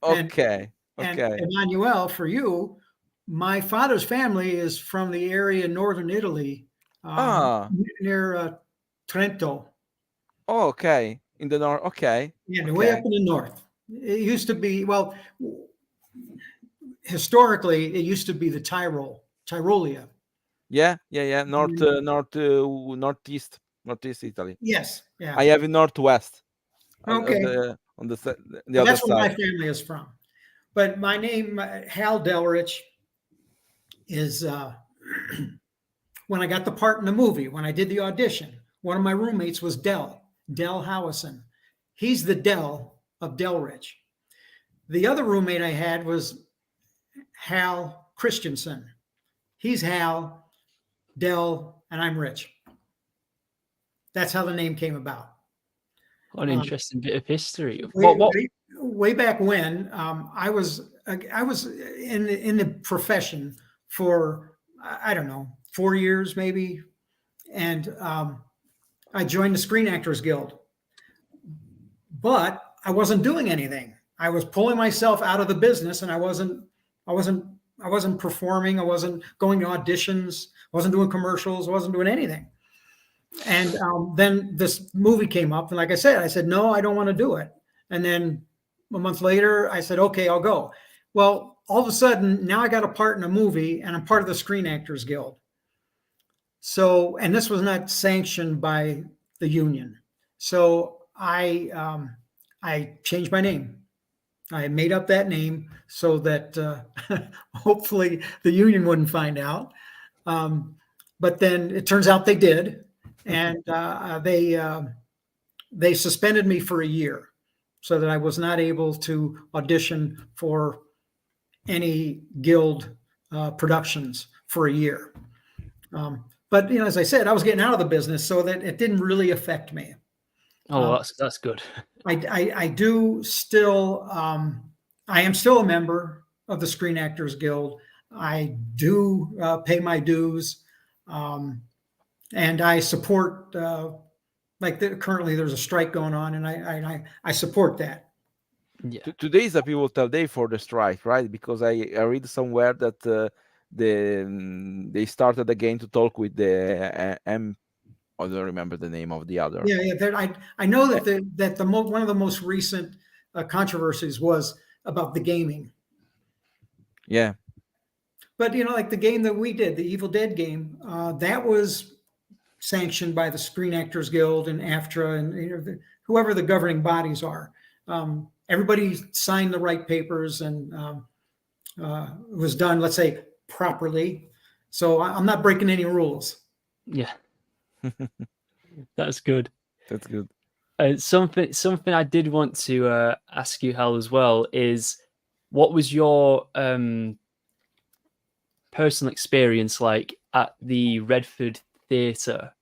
And Okay. and Okay. Emmanuel, for you, my father's family is from the area in northern Italy, Ah, near Trento. oh, okay. In the north. Okay. Yeah, way up Okay. in the north. It used to be, well, historically, it used to be the Tyrolia. Yeah. North, And- northeast Italy. yes, yeah. I have in northwest Okay. on the Well, other that's where my side. family is from. But my name, Hal Delrich, is when I got the part in the movie, when I did the audition, one of my roommates was Del Howison. He's the Del of Delrich. The other roommate I had was Hal Christensen. He's Hal, Del, and I'm Rich. That's how the name came about. What an interesting bit of history. Way back when, I was in the profession for, I don't know, 4 years maybe, and I joined the Screen Actors Guild, but I wasn't doing anything. I was pulling myself out of the business, and I wasn't performing. I wasn't going to auditions. I wasn't doing commercials. I wasn't doing anything. And then this movie came up, and like I said, no, I don't want to do it. And then a month later, I said, okay, I'll go. Well, all of a sudden, now I got a part in a movie, and I'm part of the Screen Actors Guild. So, and this was not sanctioned by the union. So I changed my name. I made up that name so that hopefully the union wouldn't find out. But then it turns out they did, and they suspended me for a year, so that I was not able to audition for any guild productions for a year. But as I said, I was getting out of the business, so that it didn't really affect me. Oh, that's good. I do still. I am still a member of the Screen Actors Guild. I do pay my dues, and I support. Currently, there's a strike going on, and I support that. Yeah. Today is a pivotal day for the strike, right? Because I read somewhere that they started again to talk with the I don't remember the name of the other. Yeah. I know that one of the most recent controversies was about the gaming. Yeah. But like the game that we did, the Evil Dead game, that was sanctioned by the Screen Actors Guild and AFTRA and whoever the governing bodies are. Everybody signed the right papers, and it was done, let's say, properly. So I'm not breaking any rules. Yeah. That's good. That's good. Something I did want to ask you, Hal, as well, is what was your personal experience like at the Redford Theatre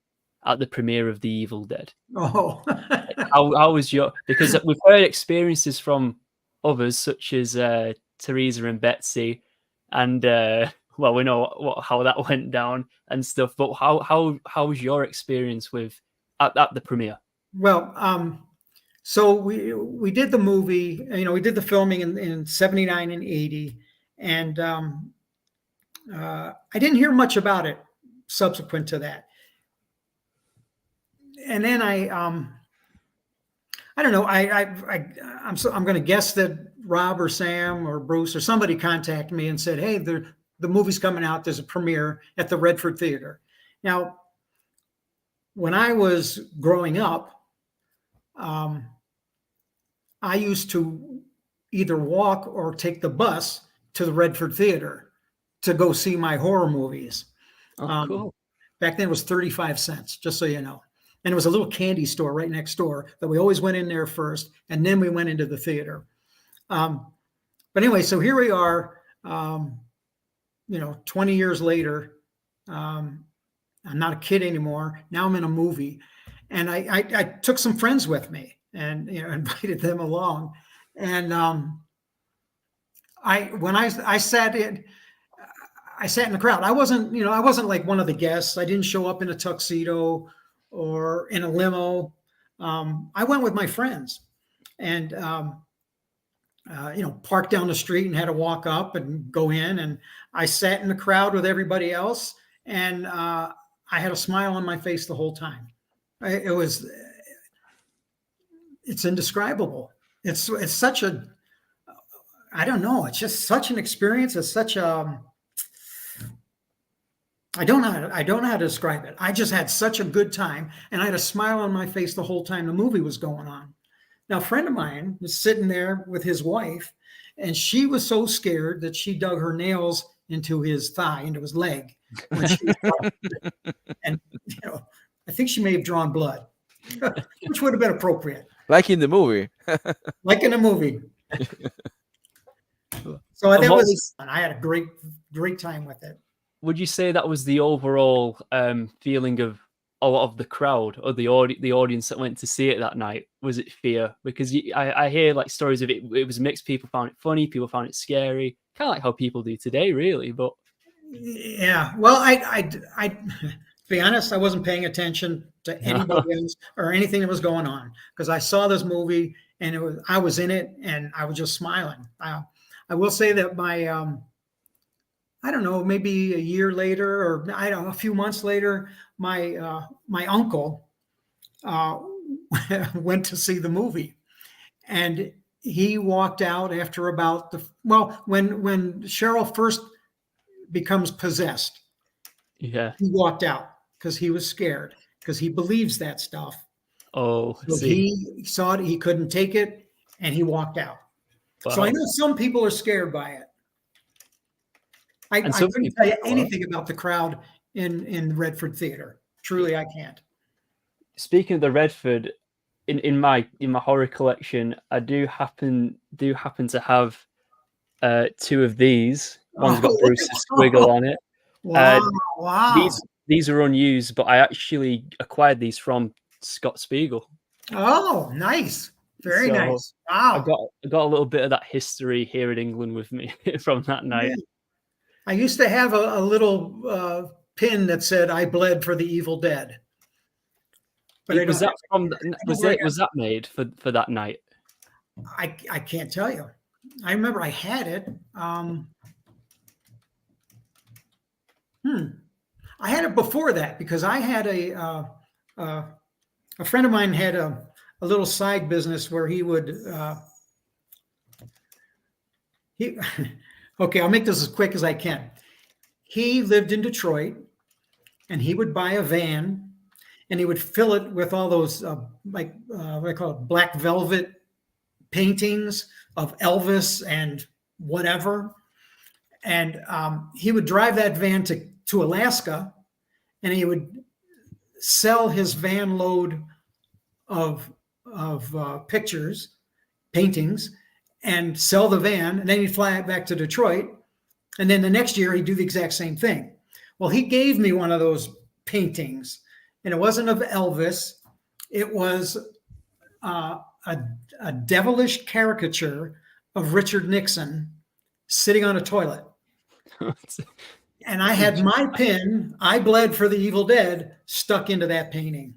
at the premiere of The Evil Dead? Oh, how was your? Because we've heard experiences from others, such as Teresa and Betsy, and well, we know how that went down and stuff. But how was your experience with at the premiere? Well, so we did the movie. We did the filming in 79 and 80, and I didn't hear much about it subsequent to that. And then I don't know. I'm going to guess that Rob or Sam or Bruce or somebody contacted me and said, "Hey, the movie's coming out. There's a premiere at the Redford Theater." Now, when I was growing up, I used to either walk or take the bus to the Redford Theater to go see my horror movies. Oh, cool. Back then it was 35 cents, just so you know. And it was a little candy store right next door that we always went in there first, and then we went into the theater. But anyway, so here we are, 20 years later. I'm not a kid anymore. Now I'm in a movie. And I took some friends with me and invited them along. And I sat in the crowd. I wasn't like one of the guests. I didn't show up in a tuxedo or in a limo. I went with my friends and, parked down the street and had to walk up and go in. And I sat in the crowd with everybody else. And I had a smile on my face the whole time. It's indescribable. It's such a, I don't know. It's just such an experience. It's such a, I don't know how to describe it. I just had such a good time, and I had a smile on my face the whole time the movie was going on. Now, a friend of mine was sitting there with his wife, and she was so scared that she dug her nails into his thigh, into his leg. And I think she may have drawn blood, which would have been appropriate. Like in the movie. Like in a movie. So that was fun. I had a great time with it. Would you say that was the overall feeling of a lot of the crowd or the audience that went to see it that night? Was it fear? Because I hear like stories of it. It was mixed. People found it funny. People found it scary. Kind of like how people do today, really. But yeah, well, I to be honest, I wasn't paying attention to anybody else or anything that was going on because I saw this movie and I was in it and I was just smiling. I will say that my I don't know, maybe a year later or I don't know, a few months later, my uncle went to see the movie, and he walked out after about when Cheryl first becomes possessed. Yeah, he walked out because he was scared because he believes that stuff. Oh, so he saw it, he couldn't take it, and he walked out. Wow. So I know some people are scared by it. I couldn't tell you anything about the crowd in Redford Theater. Truly, I can't. Speaking of the Redford, in my horror collection, I do happen to have two of these. One's got Bruce's squiggle on it. Wow! These are unused, but I actually acquired these from Scott Spiegel. Oh, nice! Very nice. Wow! I got a little bit of that history here in England with me from that night. Yeah. I used to have a little pin that said "I bled for the evil dead." But was that made for that night? I can't tell you. I remember I had it. I had it before that because I had a friend of mine had a little side business where he would okay, I'll make this as quick as I can. He lived in Detroit, and he would buy a van, and he would fill it with all those what I call it, black velvet paintings of Elvis and whatever. And he would drive that van to Alaska, and he would sell his van load of pictures, paintings, and sell the van, and then he'd fly it back to Detroit. And then the next year he'd do the exact same thing. Well, he gave me one of those paintings, and it wasn't of Elvis. It was a devilish caricature of Richard Nixon sitting on a toilet. And I had my pin, "I bled for the evil dead," stuck into that painting.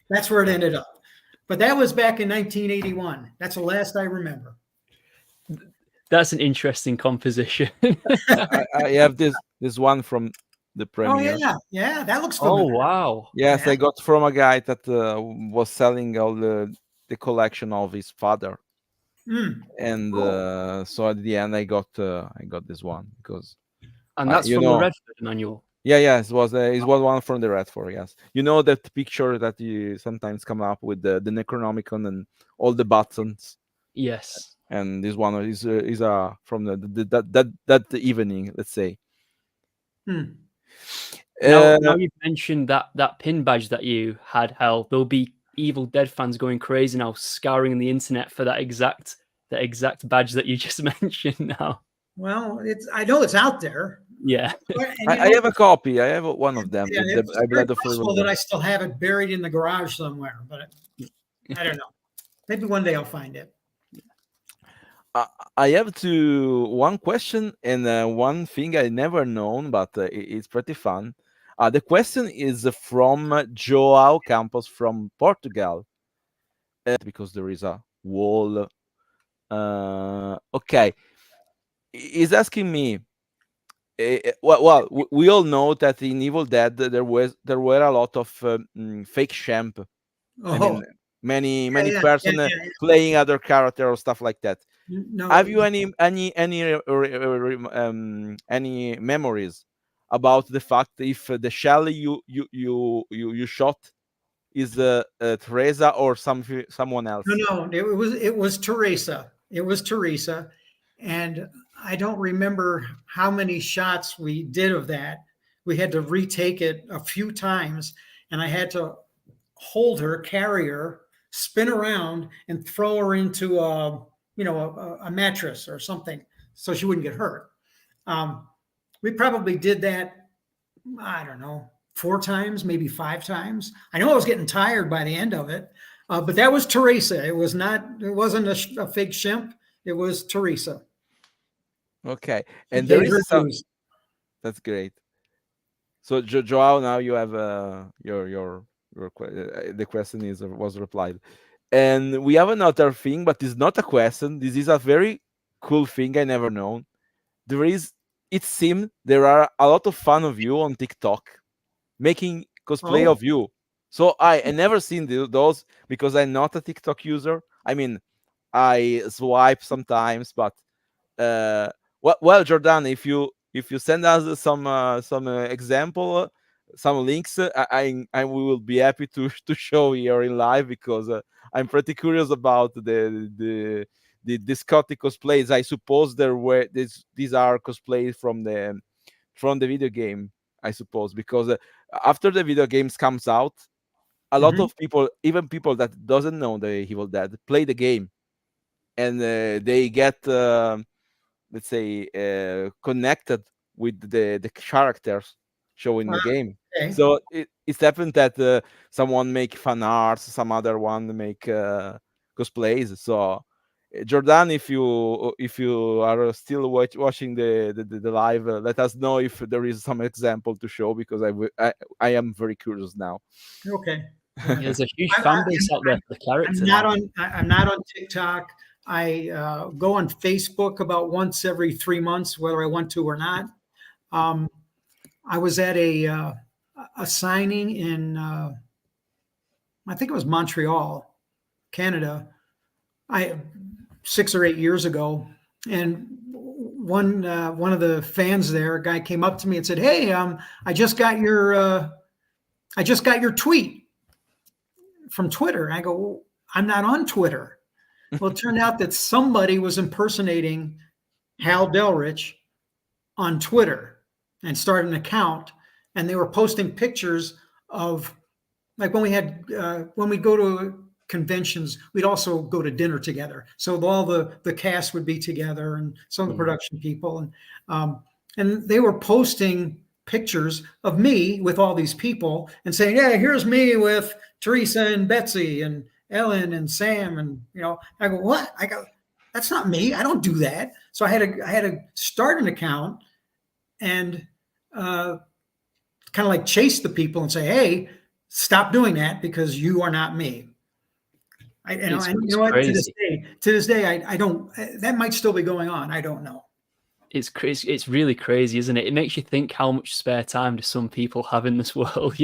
That's where it ended up. But that was back in 1981. That's the last I remember. That's an interesting composition. I have this one from the premiere. Oh yeah, that looks familiar. Oh wow! Yes, yeah. I got from a guy that was selling all the the collection of his father, and so at the end I got this one because And that's from the Redford manual. Yeah, it was one from the Redford. Yes, you know that picture that you sometimes come up with the Necronomicon and all the buttons. Yes, and this one is from that evening, let's say. Now you've mentioned that pin badge that you had, Hal. There'll be Evil Dead fans going crazy now, scouring the internet for that exact badge that you just mentioned. Now, well, I know it's out there. Yeah, I have a copy. I have one of them. Yeah, it's very possible that I still have it buried in the garage somewhere, but I don't know. Maybe one day I'll find it. I have one question and one thing I never known, but it's pretty fun. The question is from Joao Campos from Portugal, because there is a wall. Okay, he's asking me. Well, we all know that in Evil Dead there were a lot of fake champ. I mean, many person playing other character or stuff like that. No. Have you any memories about the fact if the shell you shot is Teresa or someone else? No, it was Teresa. It was Teresa, and I don't remember how many shots we did of that. We had to retake it a few times, and I had to hold her, carry her, spin around, and throw her into a mattress or something so she wouldn't get hurt. We probably did that, I don't know, 4 times, maybe 5 times. I know I was getting tired by the end of it, but that was Teresa. It wasn't a fake shimp. It was Teresa. Okay, and there is some. That's great. So Joao, now you have your the question was replied, and we have another thing, but it's not a question. This is a very cool thing I never known. It seems there are a lot of fan of you on TikTok making cosplay of you. So I never seen those because I'm not a TikTok user. I mean, I swipe sometimes, but well, Jordan, if you send us some example, some links, I will be happy to show here in live because I'm pretty curious about the Scotty cosplays. I suppose these are cosplays from the video game, I suppose, because after the video games comes out, a lot of people, even people that doesn't know the Evil Dead, play the game, and they get let's say connected with the characters shown in the game. Okay. So it's happened that someone make fan arts, some other one make cosplays. So Jordan, if you are still watching the live, let us know if there is some example to show, because I am very curious now. Okay. There's a huge fan base out there for the character. I'm not on TikTok. I go on Facebook about once every 3 months, whether I want to or not. I was at a signing in, I think it was Montreal, Canada, 6 or 8 years ago, and one of the fans there, a guy came up to me and said, "Hey, I just got your tweet from Twitter." I go, "Well, I'm not on Twitter." Well, it turned out that somebody was impersonating Hal Delrich on Twitter and started an account, and they were posting pictures of, like, when we go to conventions, we'd also go to dinner together. So all the cast would be together and some of the production people, and they were posting pictures of me with all these people and saying, "Yeah, here's me with Teresa and Betsy and Ellen and Sam," and I go, "What?" I go, "That's not me. I don't do that." So I had to start an account and kind of like chase the people and say, "Hey, stop doing that because you are not me." To this day, I don't. That might still be going on. I don't know. It's crazy. It's really crazy, isn't it? It makes you think how much spare time do some people have in this world.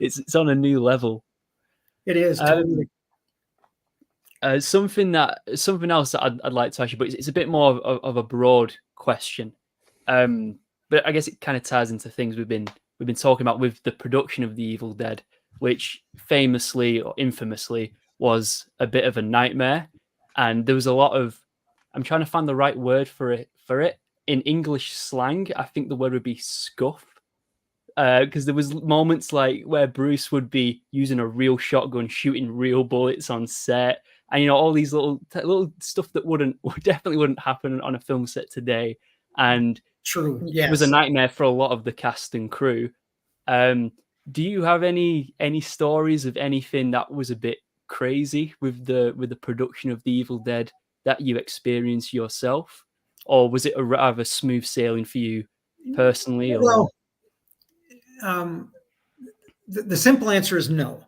it's on a new level. It is totally. Something else that I'd like to ask you, but it's a bit more of a broad question. But I guess it kind of ties into things we've been talking about with the production of The Evil Dead, which famously or infamously was a bit of a nightmare. And there was a lot of, I'm trying to find the right word for it. In English slang, I think the word would be scuff. Because there was moments like where Bruce would be using a real shotgun, shooting real bullets on set, and all these little stuff that definitely wouldn't happen on a film set today. And True, it was a nightmare for a lot of the cast and crew. Do you have any stories of anything that was a bit crazy with the production of The Evil Dead that you experienced yourself, or was it a rather smooth sailing for you personally? Well, the simple answer is no.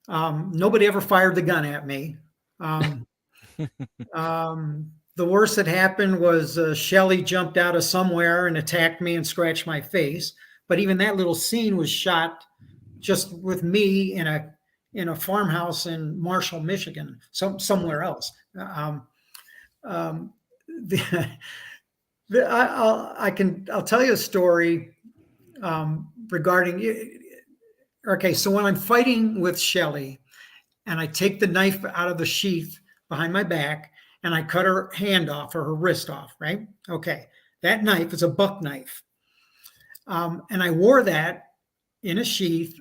Nobody ever fired the gun at me. The worst that happened was Shelley jumped out of somewhere and attacked me and scratched my face. But even that little scene was shot just with me in a farmhouse in Marshall, Michigan, somewhere else. I'll tell you a story regarding. Okay, so when I'm fighting with Shelley, and I take the knife out of the sheath behind my back, and I cut her hand off or her wrist off, right? Okay, that knife is a buck knife, and I wore that in a sheath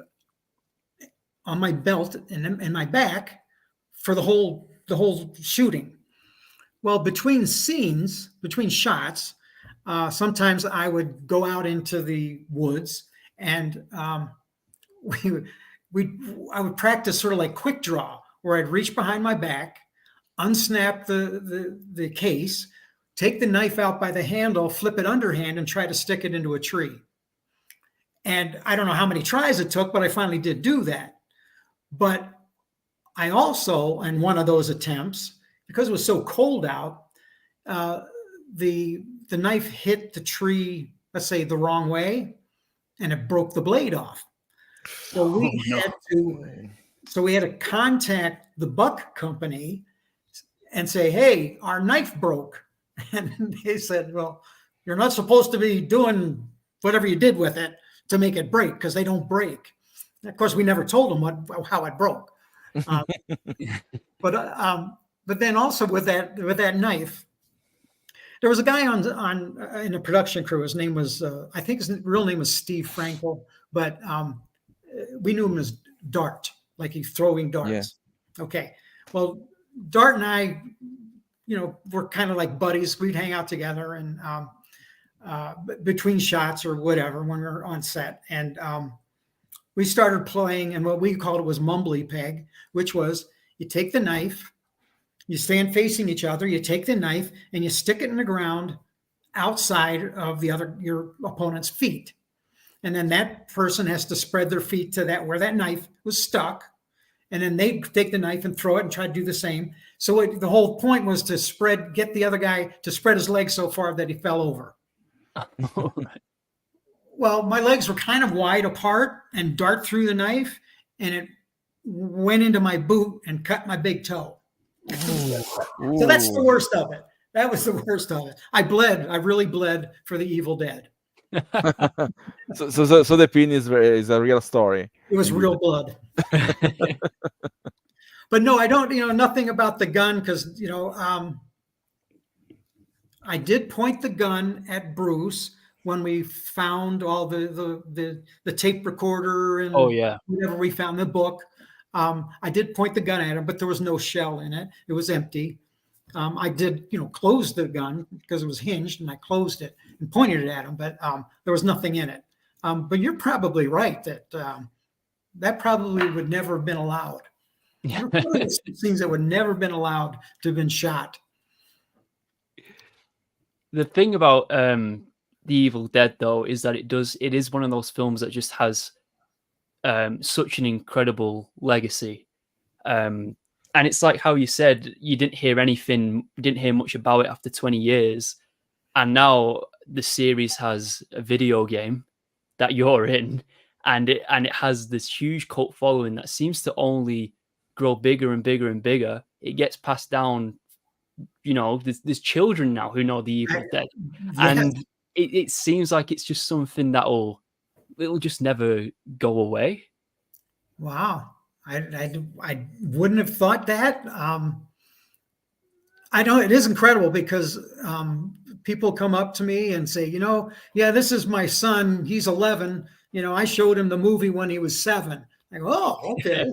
on my belt and my back for the whole shooting. Well, between shots, sometimes I would go out into the woods and I would practice sort of like quick draw, where I'd reach behind my back, unsnap the case, take the knife out by the handle, flip it underhand, and try to stick it into a tree. And I don't know how many tries it took, but I finally did do that. But I also, in one of those attempts, because it was so cold out, the knife hit the tree, let's say, the wrong way, and it broke the blade off. So we had to contact the buck company and say, "Hey, our knife broke." And they said, "Well, you're not supposed to be doing whatever you did with it to make it break, because they don't break." And of course, we never told them how it broke. But then also with that knife, there was a guy in the production crew. His name was I think his real name was Steve Frankel, but we knew him as Dart, like he's throwing darts. Yeah. Okay, well, Dart and I, we're kind of like buddies. We'd hang out together and between shots or whatever when we were on set, and we started playing, and what we called it was mumbly peg, which was you take the knife, you stand facing each other, you take the knife and you stick it in the ground outside of your opponent's feet. And then that person has to spread their feet to where that knife was stuck. And then they take the knife and throw it and try to do the same. So the whole point was to get the other guy to spread his legs so far that he fell over. Well, my legs were kind of wide apart, and Dart threw the knife and it went into my boot and cut my big toe. So that's the worst of it. That was the worst of it. I bled. I really bled for The Evil Dead. So the pin is a real story. It was real blood. But no, I don't. Nothing about the gun, because I did point the gun at Bruce when we found all the tape recorder and whatever we found in the book. I did point the gun at him, but there was no shell in it. It was empty. I did, close the gun because it was hinged, and I closed it and pointed it at him, but there was nothing in it. But you're probably right that that probably would never have been allowed. Things that would never have been allowed to have been shot. The thing about The Evil Dead, though, is that it is one of those films that just has such an incredible legacy. And it's like how you said, you didn't hear much about it after 20 years. And now the series has a video game that you're in, and it has this huge cult following that seems to only grow bigger and bigger and bigger. It gets passed down. There's children now who know the Evil Dead, Yes. and it seems like it's just something it'll just never go away. Wow. I wouldn't have thought that. I know it is incredible because people come up to me and say, yeah, this is my son. He's 11. I showed him the movie when he was 7. I go, oh, okay.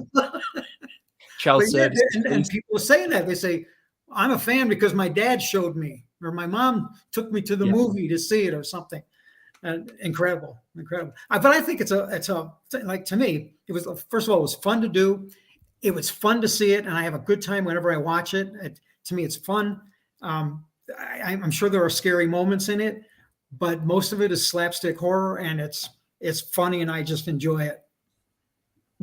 Child service. And people are saying that. They say, I'm a fan because my dad showed me, or my mom took me to the movie to see it or something. Incredible. But I think it's a like, to me, it was, first of all, it was fun to do. It was fun to see it, and I have a good time whenever I watch it. To me, it's fun. I'm sure there are scary moments in it, but most of it is slapstick horror, and it's funny, and I just enjoy it.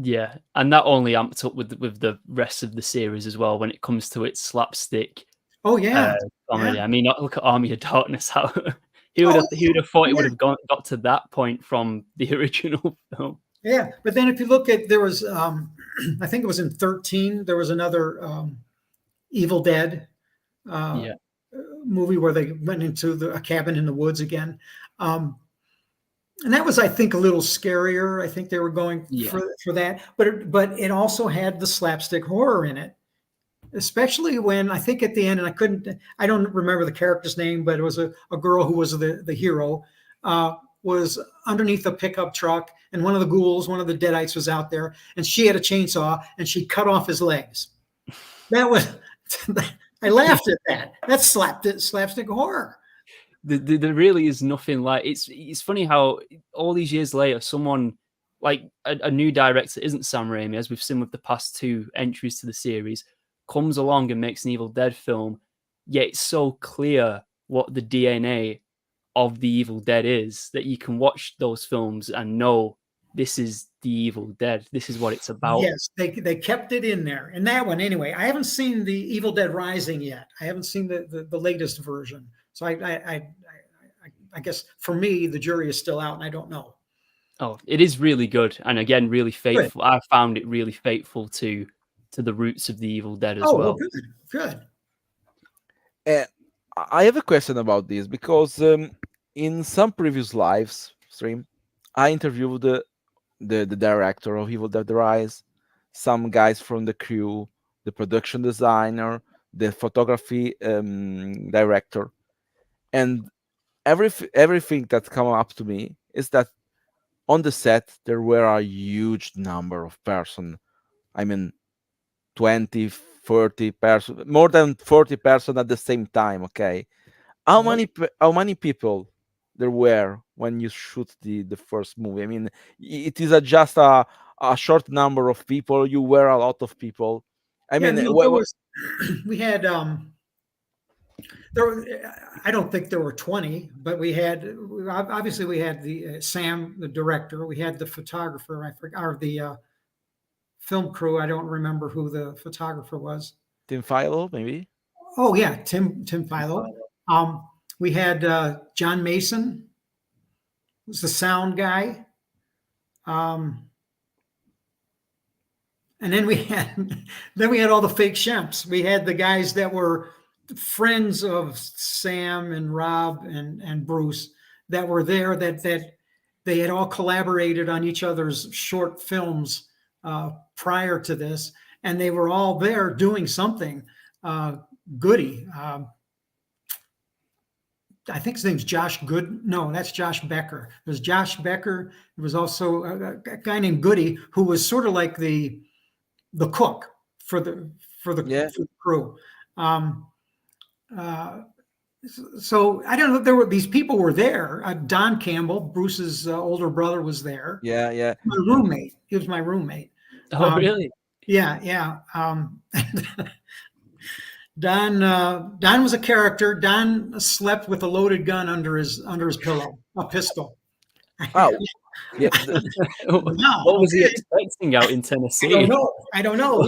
Yeah, and that only amped up with the rest of the series as well when it comes to its slapstick. Oh yeah, comedy. Yeah. I mean, look at Army of Darkness. How he would have thought it would have got to that point from the original film. Yeah, but then if you look at, there was I think it was in 13. There was another Evil Dead movie where they went into a cabin in the woods again. And that was, I think, a little scarier. I think they were going for that. But it also had the slapstick horror in it, especially when, I think at the end, and I don't remember the character's name, but it was a girl who was the hero, was underneath a pickup truck, and one of the ghouls, one of the deadites, was out there, and she had a chainsaw, and she cut off his legs. That was, I laughed at that. That's slapstick horror. There really is nothing like it's funny how all these years later, someone like a new director, isn't Sam Raimi, as we've seen with the past 2 entries to the series, comes along and makes an Evil Dead film, yet it's so clear what the DNA of the Evil Dead is that you can watch those films and know this is the Evil Dead. This is what it's about. Yes, they kept it in there. And that one, anyway, I haven't seen the Evil Dead Rising yet. I haven't seen the latest version. So I guess for me, the jury is still out, and I don't know. Oh, it is really good, and again, really faithful. Good. I found it really faithful to the roots of the Evil Dead as well. Good. I have a question about this because in some previous live stream, I interviewed the director of Evil Dead Rise, some guys from the crew, the production designer, the photography director. And everything that come up to me is that on the set there were a huge number of person. I mean, 20, 30 person, more than 40 person at the same time. Okay, how many people there were when you shoot the first movie? I mean, it is just a short number of people. You were a lot of people. I mean, we had I don't think there were 20, but we had the Sam, the director. We had the photographer. I forgot, or the film crew. I don't remember who the photographer was. Tim Philo, maybe. Oh yeah, Tim Philo. We had John Mason, who's the sound guy. And then we had all the fake shemps. We had the guys that were friends of Sam and Rob and Bruce that were there, that they had all collaborated on each other's short films prior to this, and they were all there doing something. Goody. I think his name's Josh Good. No, that's Josh Becker. There's Josh Becker. There was also a guy named Goody, who was sort of like the cook for the crew. So I don't know. These people were there. Don Campbell, Bruce's older brother, was there. Yeah. My roommate. He was my roommate. Oh, really? Yeah. Don was a character. Don slept with a loaded gun under his pillow, a pistol. Oh, yeah. What was he expecting out in Tennessee? I don't know.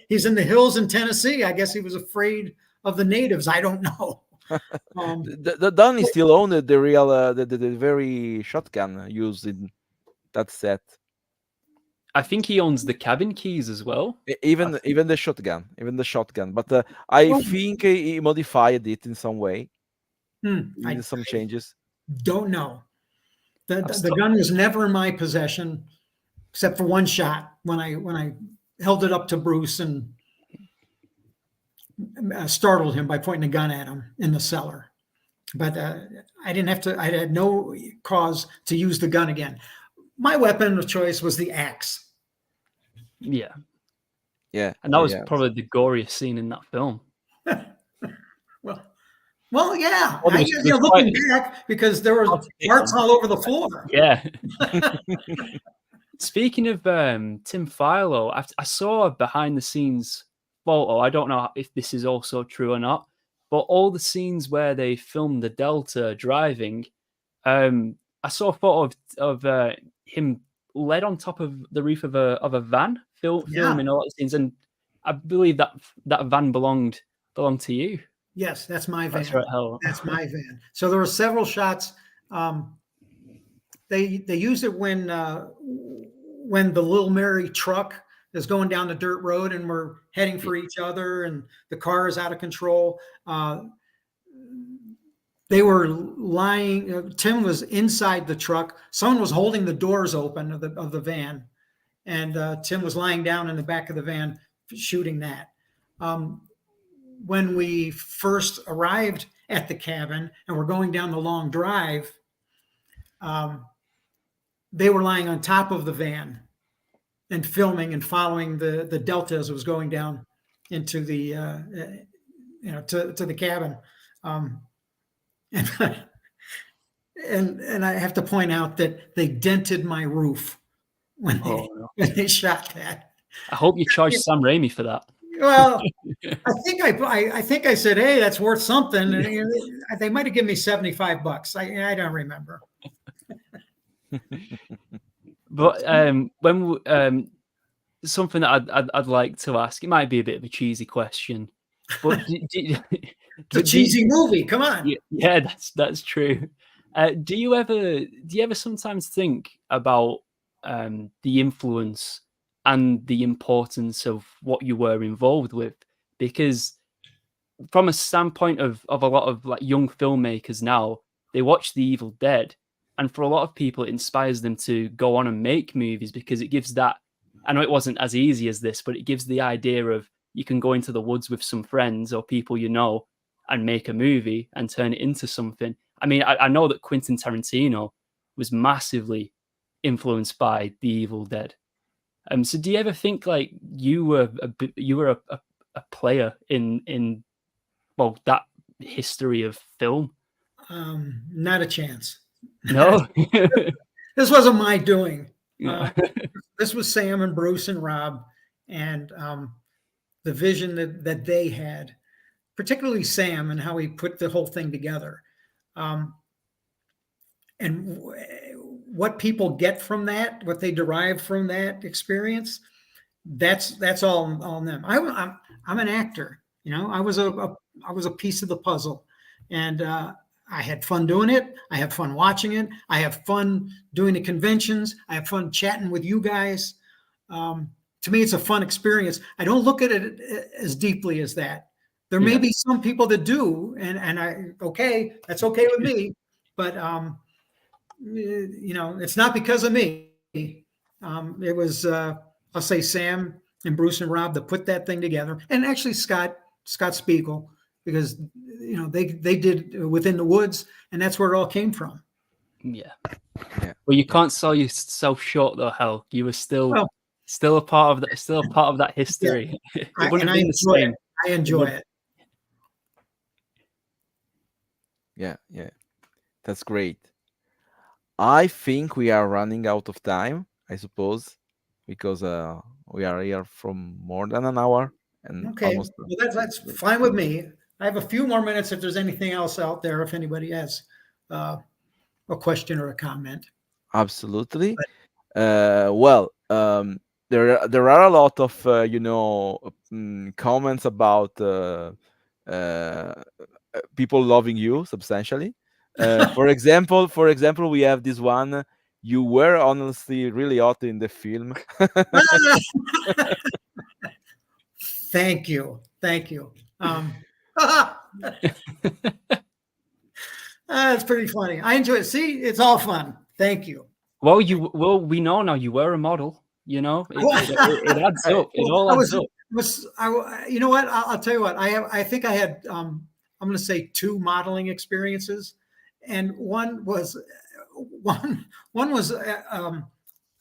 He's in the hills in Tennessee. I guess he was afraid of the natives. I don't know. Donnie still owned the real, the very shotgun used in that set. I think he owns the cabin keys as well. Even the shotgun, But I Oh, think he modified it in some way. He I did some changes. don't know. The, I've the, the sto- gun was never in my possession, except for one shot when I held it up to Bruce and startled him by pointing a gun at him in the cellar. But I didn't have to. I had no cause to use the gun again. My weapon of choice was the axe. yeah, Yeah, and that yeah, was yeah. probably the goriest scene in that film. Well, well, yeah. Oh, I, there's quite looking back, because there were parts all over the floor. yeah. Speaking of Tim Philo, I saw a behind the scenes photo. I don't know if this is also true or not, but all the scenes where they filmed the Delta driving, I saw a photo of him led on top of the roof of a van, Yeah. filming all the scenes, and I believe that van belonged to you. Yes, that's my van. That's right, Hal. That's my van. So there were several shots. They used it when the Little Mary truck is going down the dirt road and we're heading for each other and the car is out of control. They were lying. Tim was inside the truck. Someone was holding the doors open of the van, and Tim was lying down in the back of the van shooting that. When we first arrived at the cabin and we're going down the long drive, they were lying on top of the van and filming and following the Delta as it was going down into the to the cabin. And I have to point out that they dented my roof when No. when they shot that. I hope you charged Sam Raimi for that. Well, I think I said, "Hey, that's worth something." And they might have given me $75. I don't remember. But when something that I'd like to ask, it might be a bit of a cheesy question, but It's a cheesy movie. Come on. Yeah, that's true. Do you ever sometimes think about the influence and the importance of what you were involved with? Because from a standpoint of a lot of like young filmmakers now, they watch The Evil Dead, and for a lot of people, it inspires them to go on and make movies because it gives that. I know it wasn't as easy as this, but it gives the idea of you can go into the woods with some friends or people you know and make a movie and turn it into something. I mean, I know that Quentin Tarantino was massively influenced by The Evil Dead. So do you ever think like you were a player in well that history of film? Not a chance. No. This wasn't my doing. No. This was Sam and Bruce and Rob, and the vision that they had, particularly Sam, and how he put the whole thing together. And what people get from that, what they derive from that experience, that's all on them. I'm an actor, I was a piece of the puzzle, and I had fun doing it. I have fun watching it. I have fun doing the conventions. I have fun chatting with you guys. To me, it's a fun experience. I don't look at it as deeply as that. There may be some people that do, and that's okay with me. But it's not because of me. It was I'll say Sam and Bruce and Rob that put that thing together, and actually Scott Spiegel, because they did Within the Woods, and that's where it all came from. Yeah. Well, you can't sell yourself short though, Hal. You were still a part of that history. Yeah. It wouldn't be the same. I enjoy it. Yeah, that's great. I think we are running out of time, I suppose, because we are here from more than an hour and almost. Well, that's fine with me. I have a few more minutes if there's anything else out there, if anybody has a question or a comment. Absolutely. Well, there are a lot of comments about people loving you substantially. For example, we have this one. You were honestly really hot in the film. Thank you. That's pretty funny. I enjoy it. See, it's all fun. Thank you. Well, we know now you were a model. You know, it adds up. It all adds up. You know what? I'll tell you what. I think I had. I'm going to say 2 modeling experiences, and one was.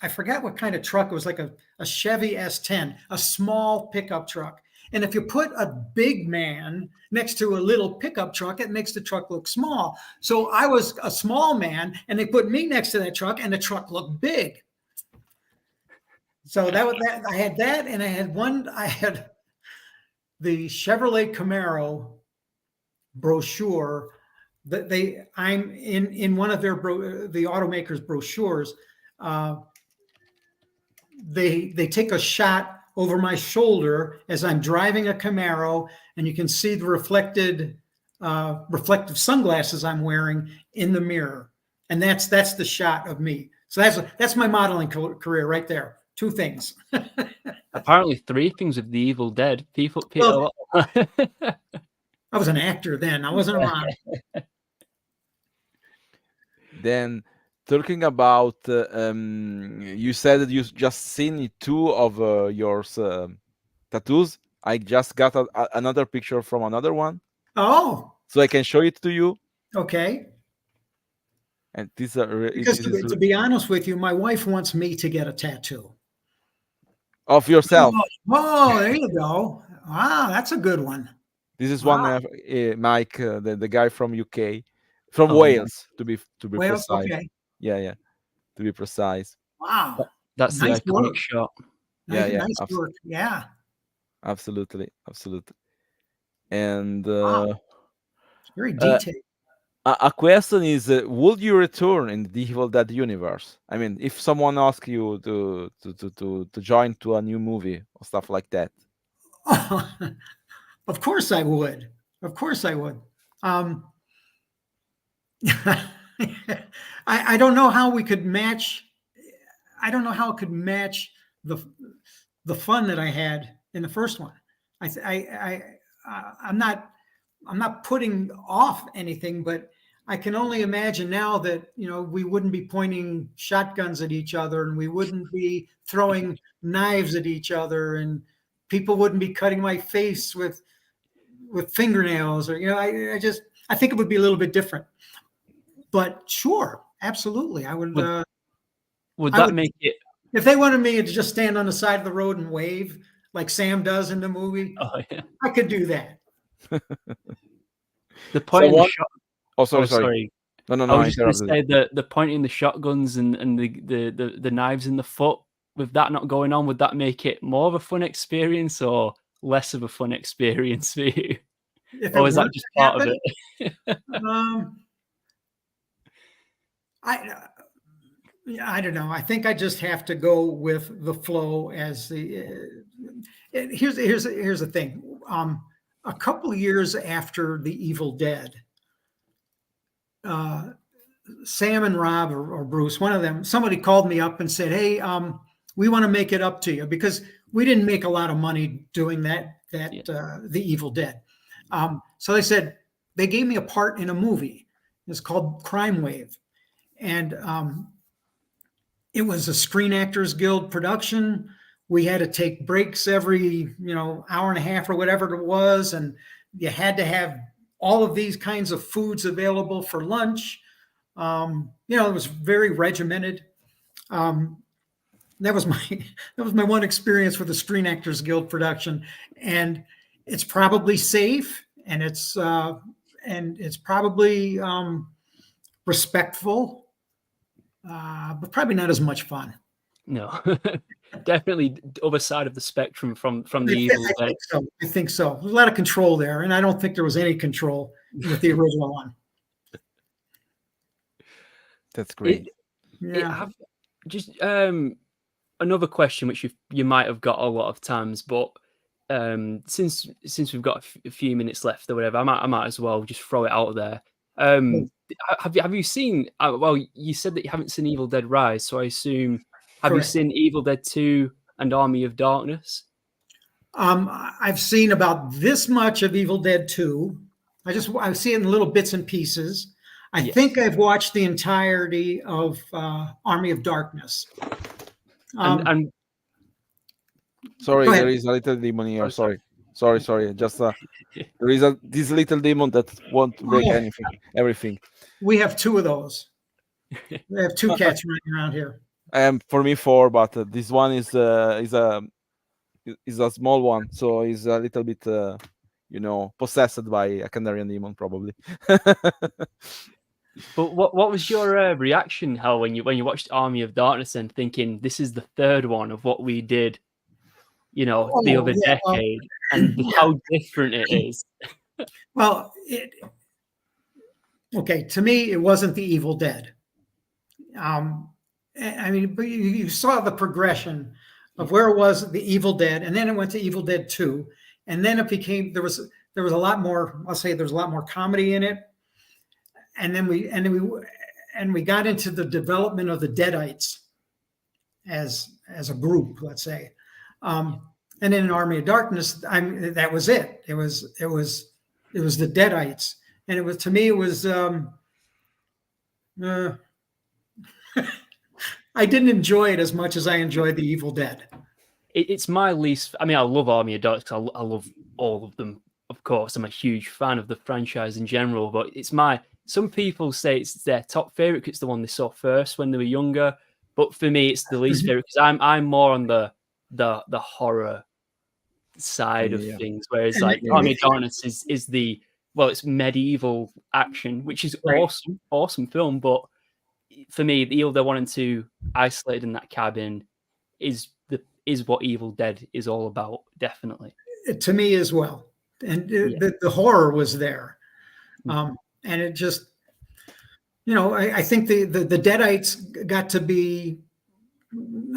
I forgot what kind of truck. It was like a Chevy S10, a small pickup truck. And if you put a big man next to a little pickup truck, it makes the truck look small. So I was a small man, and they put me next to that truck, and the truck looked big. So that was that. I had that, and I had the Chevrolet Camaro brochure. I'm in one of the automaker's brochures. They take a shot over my shoulder as I'm driving a Camaro, and you can see the reflective sunglasses I'm wearing in the mirror, and that's the shot of me. So that's my modeling career right there. 2 things. Apparently 3 things with the Evil Dead. People. Well, I was an actor then. I wasn't a model. Then, talking about, you said that you just seen 2 of your tattoos. I just got another picture from another one. Oh, so I can show it to you. Okay. And because to be honest with you, my wife wants me to get a tattoo of yourself. Oh, there you go. Wow, that's a good one. This is one Mike, the guy from UK, from Wales, to be Wales, precise. okay. Yeah, to be precise. Wow, that's nice the iconic work. shot. Nice work. Yeah, absolutely. And very detailed. A question is, would you return in the Evil Dead universe? I mean, if someone asks you to join to a new movie or stuff like that. Of course I would. I don't know how we could match. I don't know how it could match the fun that I had in the first one. I'm not putting off anything, but I can only imagine now that, we wouldn't be pointing shotguns at each other, and we wouldn't be throwing knives at each other, and people wouldn't be cutting my face with fingernails, or I think it would be a little bit different. But sure, absolutely, I would. Would that make it? If they wanted me to just stand on the side of the road and wave like Sam does in the movie, I could do that. The point in the shot. Oh, sorry. No. I was just going to say the pointing the shotguns and the knives in the foot. With that not going on, would that make it more of a fun experience or less of a fun experience for you? Or is that just part of it? I don't know. I think I just have to go with the flow. As here's the thing. A couple of years after The Evil Dead, Sam and Rob or Bruce, one of them, somebody called me up and said, "Hey, we want to make it up to you," because we didn't make a lot of money doing The Evil Dead. So they gave me a part in a movie. It's called Crime Wave, and it was a Screen Actors Guild production. We had to take breaks every, hour and a half or whatever it was. And you had to have all of these kinds of foods available for lunch. It was very regimented. That was my one experience with the Screen Actors Guild production. And it's probably safe, and it's probably respectful, but probably not as much fun. No, definitely other side of the spectrum from the Evil Dead. I think so. There's a lot of control there, and I don't think there was any control with the original one. That's great. Just another question, which you might have got a lot of times, but since we've got a few minutes left or whatever, I might as well just throw it out there. Have you seen? Well, you said that you haven't seen Evil Dead Rise, so I assume have you seen Evil Dead 2 and Army of Darkness? I've seen about this much of Evil Dead 2. I see it in little bits and pieces. I think I've watched the entirety of Army of Darkness. And sorry, there is a little demon here. Sorry. Just there is this little demon that won't break everything. We have 2 of those. We have 2 cats running around here. For me 4, but this one is a small one, so he's a little bit possessed by a Canarian demon probably. But what was your reaction, Hal, when you watched Army of Darkness and thinking this is the 3rd one of what we did, the other decade, and how different it is? Well, to me, it wasn't the Evil Dead. I mean, but you saw the progression of where it was the Evil Dead, and then it went to Evil Dead 2, and then it became there was a lot more. I'll say there's a lot more comedy in it, and then we got into the development of the Deadites as a group, let's say, and then in Army of Darkness, that was it. It was the Deadites, and it was, to me, it was. I didn't enjoy it as much as I enjoyed the Evil Dead. It's my least. I mean, I love Army of Darkness. I love all of them, of course. I'm a huge fan of the franchise in general, but it's some people say it's their top favorite because it's the one they saw first when they were younger. But for me, it's the least favorite because I'm more on the horror side of things, whereas Army of Darkness is the it's medieval action, which is awesome film, but for me, the Evil Dead 1 and 2 isolated in that cabin is what Evil Dead is all about, definitely. To me as well. And the horror was there. And it just, I think the Deadites got to be,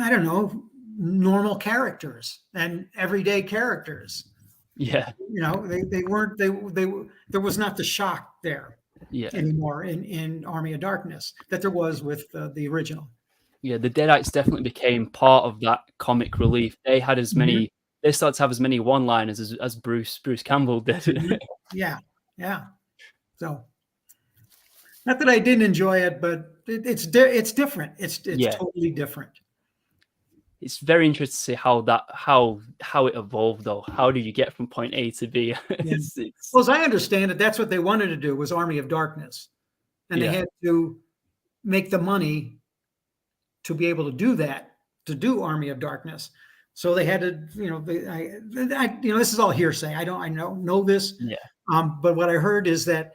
I don't know, normal characters and everyday characters. Yeah. They weren't, there was not the shock there. Anymore in Army of Darkness that there was with the original. Yeah, the Deadites definitely became part of that comic relief. They had as many. They started to have as many one-liners as Bruce Campbell did. Yeah. So, not that I didn't enjoy it, but it's different. It's totally different. It's very interesting to see how it evolved, though. How do you get from point A to B? Well, as I understand it, that's what they wanted to do was Army of Darkness, and they had to make the money to be able to do that, to do Army of Darkness. So they had to, this is all hearsay. I don't know this. Yeah. But what I heard is that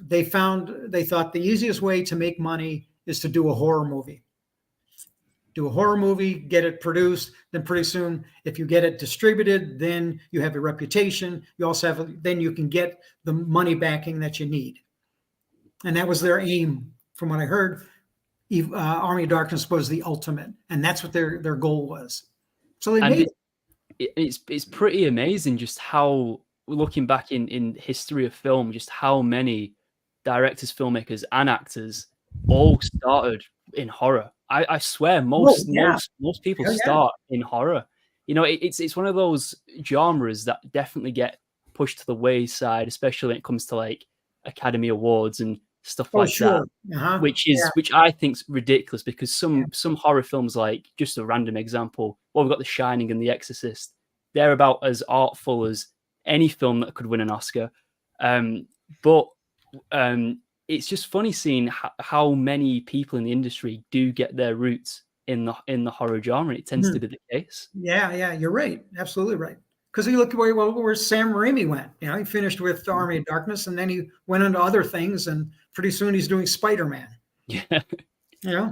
they thought the easiest way to make money is to do a horror movie. Do a horror movie, get it produced, then pretty soon, if you get it distributed, then you have a reputation. You also then you can get the money backing that you need. And that was their aim, from what I heard. Army of Darkness was the ultimate, and that's what their goal was. So they made it. It's pretty amazing just how, looking back in history of film, just how many directors, filmmakers, and actors all started in horror. I swear most people start in horror. It's one of those genres that definitely get pushed to the wayside, especially when it comes to like Academy Awards and stuff like that, which I think's ridiculous because some horror films, like just a random example, we've got The Shining and The Exorcist. They're about as artful as any film that could win an Oscar. But it's just funny seeing how many people in the industry do get their roots in the horror genre. It tends to be the case. Yeah, you're right. Absolutely right. Because you look at where Sam Raimi went. He finished with Army of Darkness, and then he went into other things, and pretty soon he's doing Spider-Man. Yeah.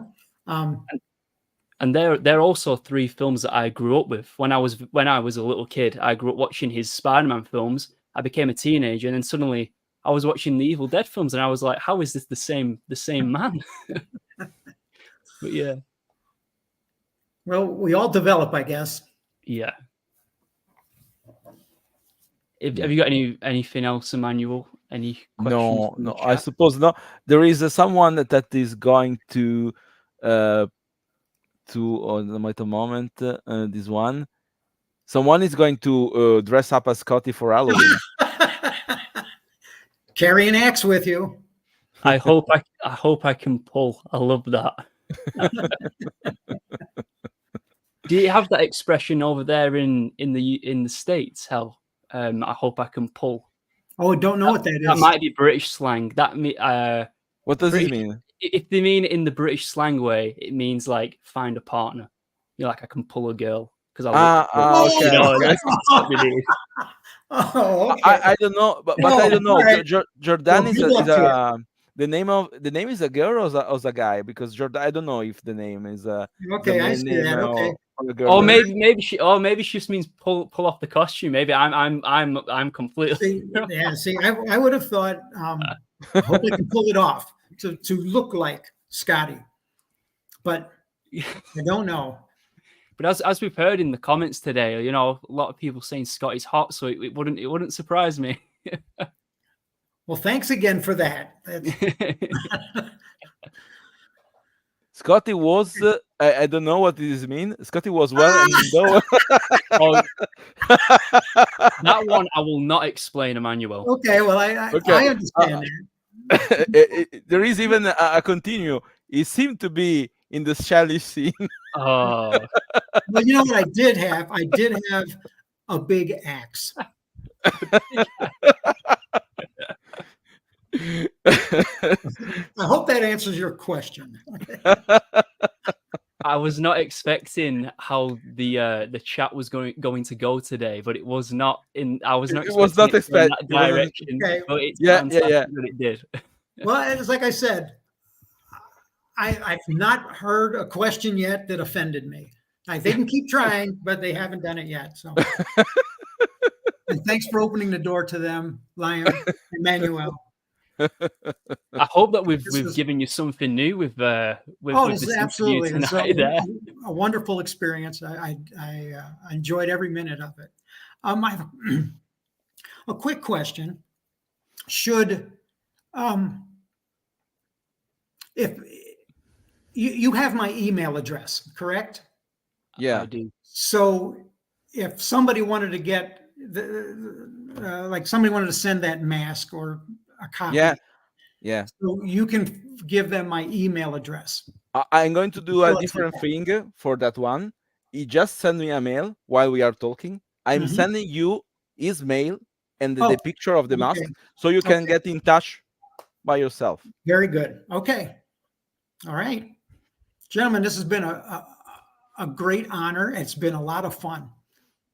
And they're also 3 films that I grew up with. When I was a little kid, I grew up watching his Spider-Man films. I became a teenager, and then suddenly I was watching the Evil Dead films, and I was like, "How is this the same man?" But yeah. Well, we all develop, I guess. Yeah. Have you got anything else, Emmanuel? Any questions No, from the no, I chat? suppose not. There is someone that is going uh wait a moment, this one. Someone is going to dress up as Scotty for Halloween. Carry an axe with you. I hope I can pull. I love that. Do you have that expression over there in the States, Hell? I hope I can pull. Oh, don't know what that That is. might be British slang. What does it British, mean? if they mean it in the British slang way, it means like find a partner. You're like, I can pull a girl because I look good. Okay, You know, okay. that's what it is. Oh, okay. I don't know, but Oh, I don't know. all right. Jordan Well, is good a, luck to you. the name is a girl or is a guy, because Jordan, I don't know if the name is a Okay, I man see name that. Okay. or a girl Or name. maybe she just means pull off the costume. Maybe I'm completely. See, yeah, see, I would have thought, I hope I can pull it off to look like Scotty, but I don't know. But as we've heard in the comments today, you know, a lot of people saying Scotty's hot, so it wouldn't surprise me. Well, thanks again for that. Scotty was I don't know what this mean. Scotty was well and though. Oh, that one I will not explain, Emmanuel. Okay, well, Okay. I understand that. There is even a continue. He seemed to be in the chalice scene. Oh, Well, you know what I did have? I did have a big axe. I hope that answers your question. I was not expecting how the chat was going to go today, but it was not in. I was not It was expecting not it to go in expect. that It wasn't. direction, Okay. but it's Yeah, fantastic yeah. that it did. Well, it's like I said, I've not heard a question yet that offended me. They can keep trying, but they haven't done it yet. So, and thanks for opening the door to them, Liam, Emmanuel. I hope that we've This was- given you something new with Oh, with this is this absolutely interview it's tonight. There, a wonderful experience. I enjoyed every minute of it. I have a quick question. Should if you have my email address, correct? Yeah. I do. So if somebody wanted to get like somebody wanted to send that mask or a copy, Yeah. so you can give them my email address. I'm going to do a Sure. different thing for that one. He just send me a mail while we are talking. I'm Mhm. sending you his mail and the Oh, picture of the mask, okay. so you can Okay. get in touch by yourself. Very good. Okay. All right. Gentlemen, this has been a great honor. It's been a lot of fun.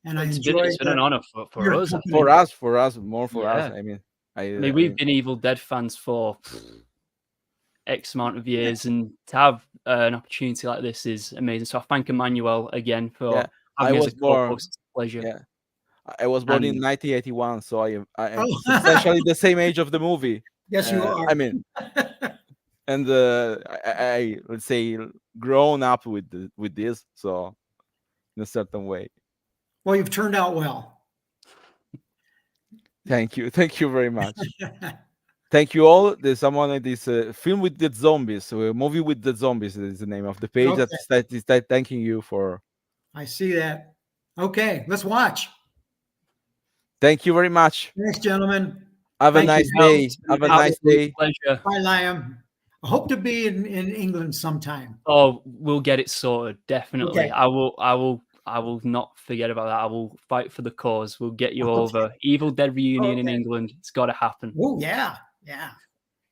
And I It's enjoyed been an honor for your us. company. For us, more for us. Yeah. I mean, I mean, we've been Evil Dead fans for X amount of years, and to have an opportunity like this is amazing. So I thank Emmanuel again for yeah. I having me as was a born. co-host. It's a pleasure. Yeah, I was born in And 1981, so I am Oh. substantially the same age of the movie. Yes, you are. I mean, and I let's say grown up with this, so in a certain way. Well, you've turned out well. Thank you very much. Thank you all. There's someone at this film with the zombies, movie with the zombies is the name of the page. Okay. That is that thanking you for. I see that. Okay, let's watch. Thank you very much. Thanks, gentlemen. Have a Thank nice you. day. Have a nice day. Pleasure. Bye, Liam. I hope to be in England sometime. Oh, we'll get it sorted. Definitely. Okay. I will not forget about that. I will fight for the cause. We'll get you over. Evil Dead reunion in Okay. England. It's got to happen. Oh, yeah. Yeah.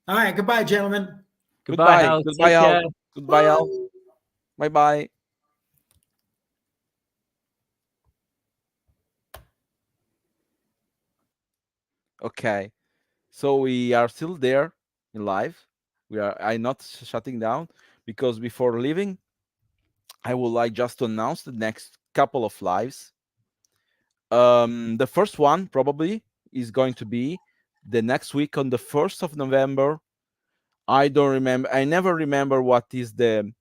All right. Goodbye, gentlemen. Goodbye, Hal. Goodbye, Take Al. care. Goodbye, Al. Bye bye. Okay, so we are still there in live. I'm not shutting down, because before leaving, I would like just to announce the next couple of lives. The first one probably is going to be the next week on the 1st of November. I don't remember. I never remember what is the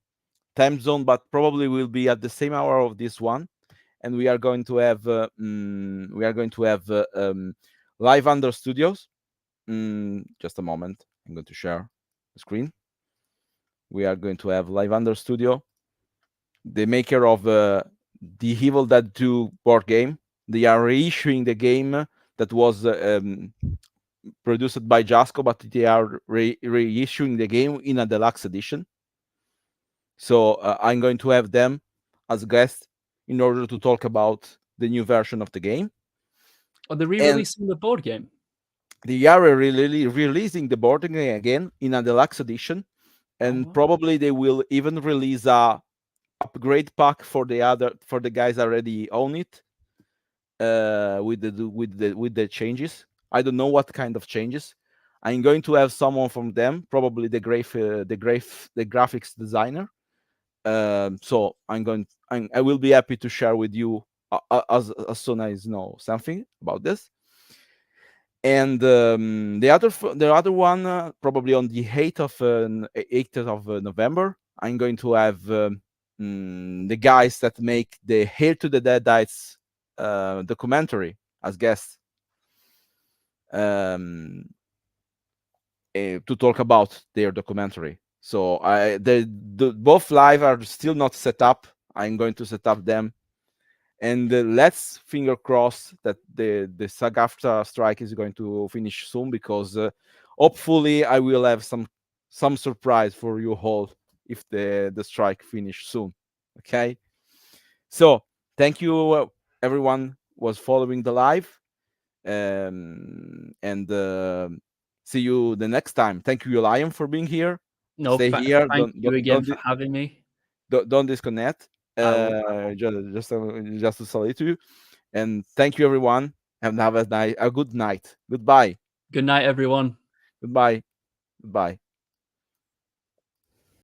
time zone, but probably will be at the same hour of this one. and we are going to have Live Under Studios. Just a moment, I'm going to share the screen. We are going to have Live Under Studio, the maker of the Evil Dead 2 board game. They are reissuing the game that was produced by Jasco, but they are reissuing the game in a deluxe edition. So I'm going to have them as guests in order to talk about the new version of the game. Are they And re-releasing the board game? they are releasing the board game again in a deluxe edition, and wow. probably they will even release a upgrade pack for the guys already own it, with the changes. I don't know what kind of changes. I'm going to have someone from them, probably the graphics designer. So I will be happy to share with you as soon as I know something about this. And the other one, probably on the 8th of November, I'm going to have the guys that make the Hail to the Deadites documentary as guests, to talk about their documentary. So the both live are still not set up. I'm going to set up them, and let's finger crossed that the SAG-AFTRA strike is going to finish soon, because hopefully I will have some surprise for you all if the strike finish soon. Okay, so thank you, everyone was following the live, and see you the next time. Thank you, Lion, for being here. No, Stay here. thank you again for having me. Don't disconnect. I will. Just to salute you, and thank you, everyone, and have a good night. Goodbye. Good night, everyone. Goodbye. Goodbye.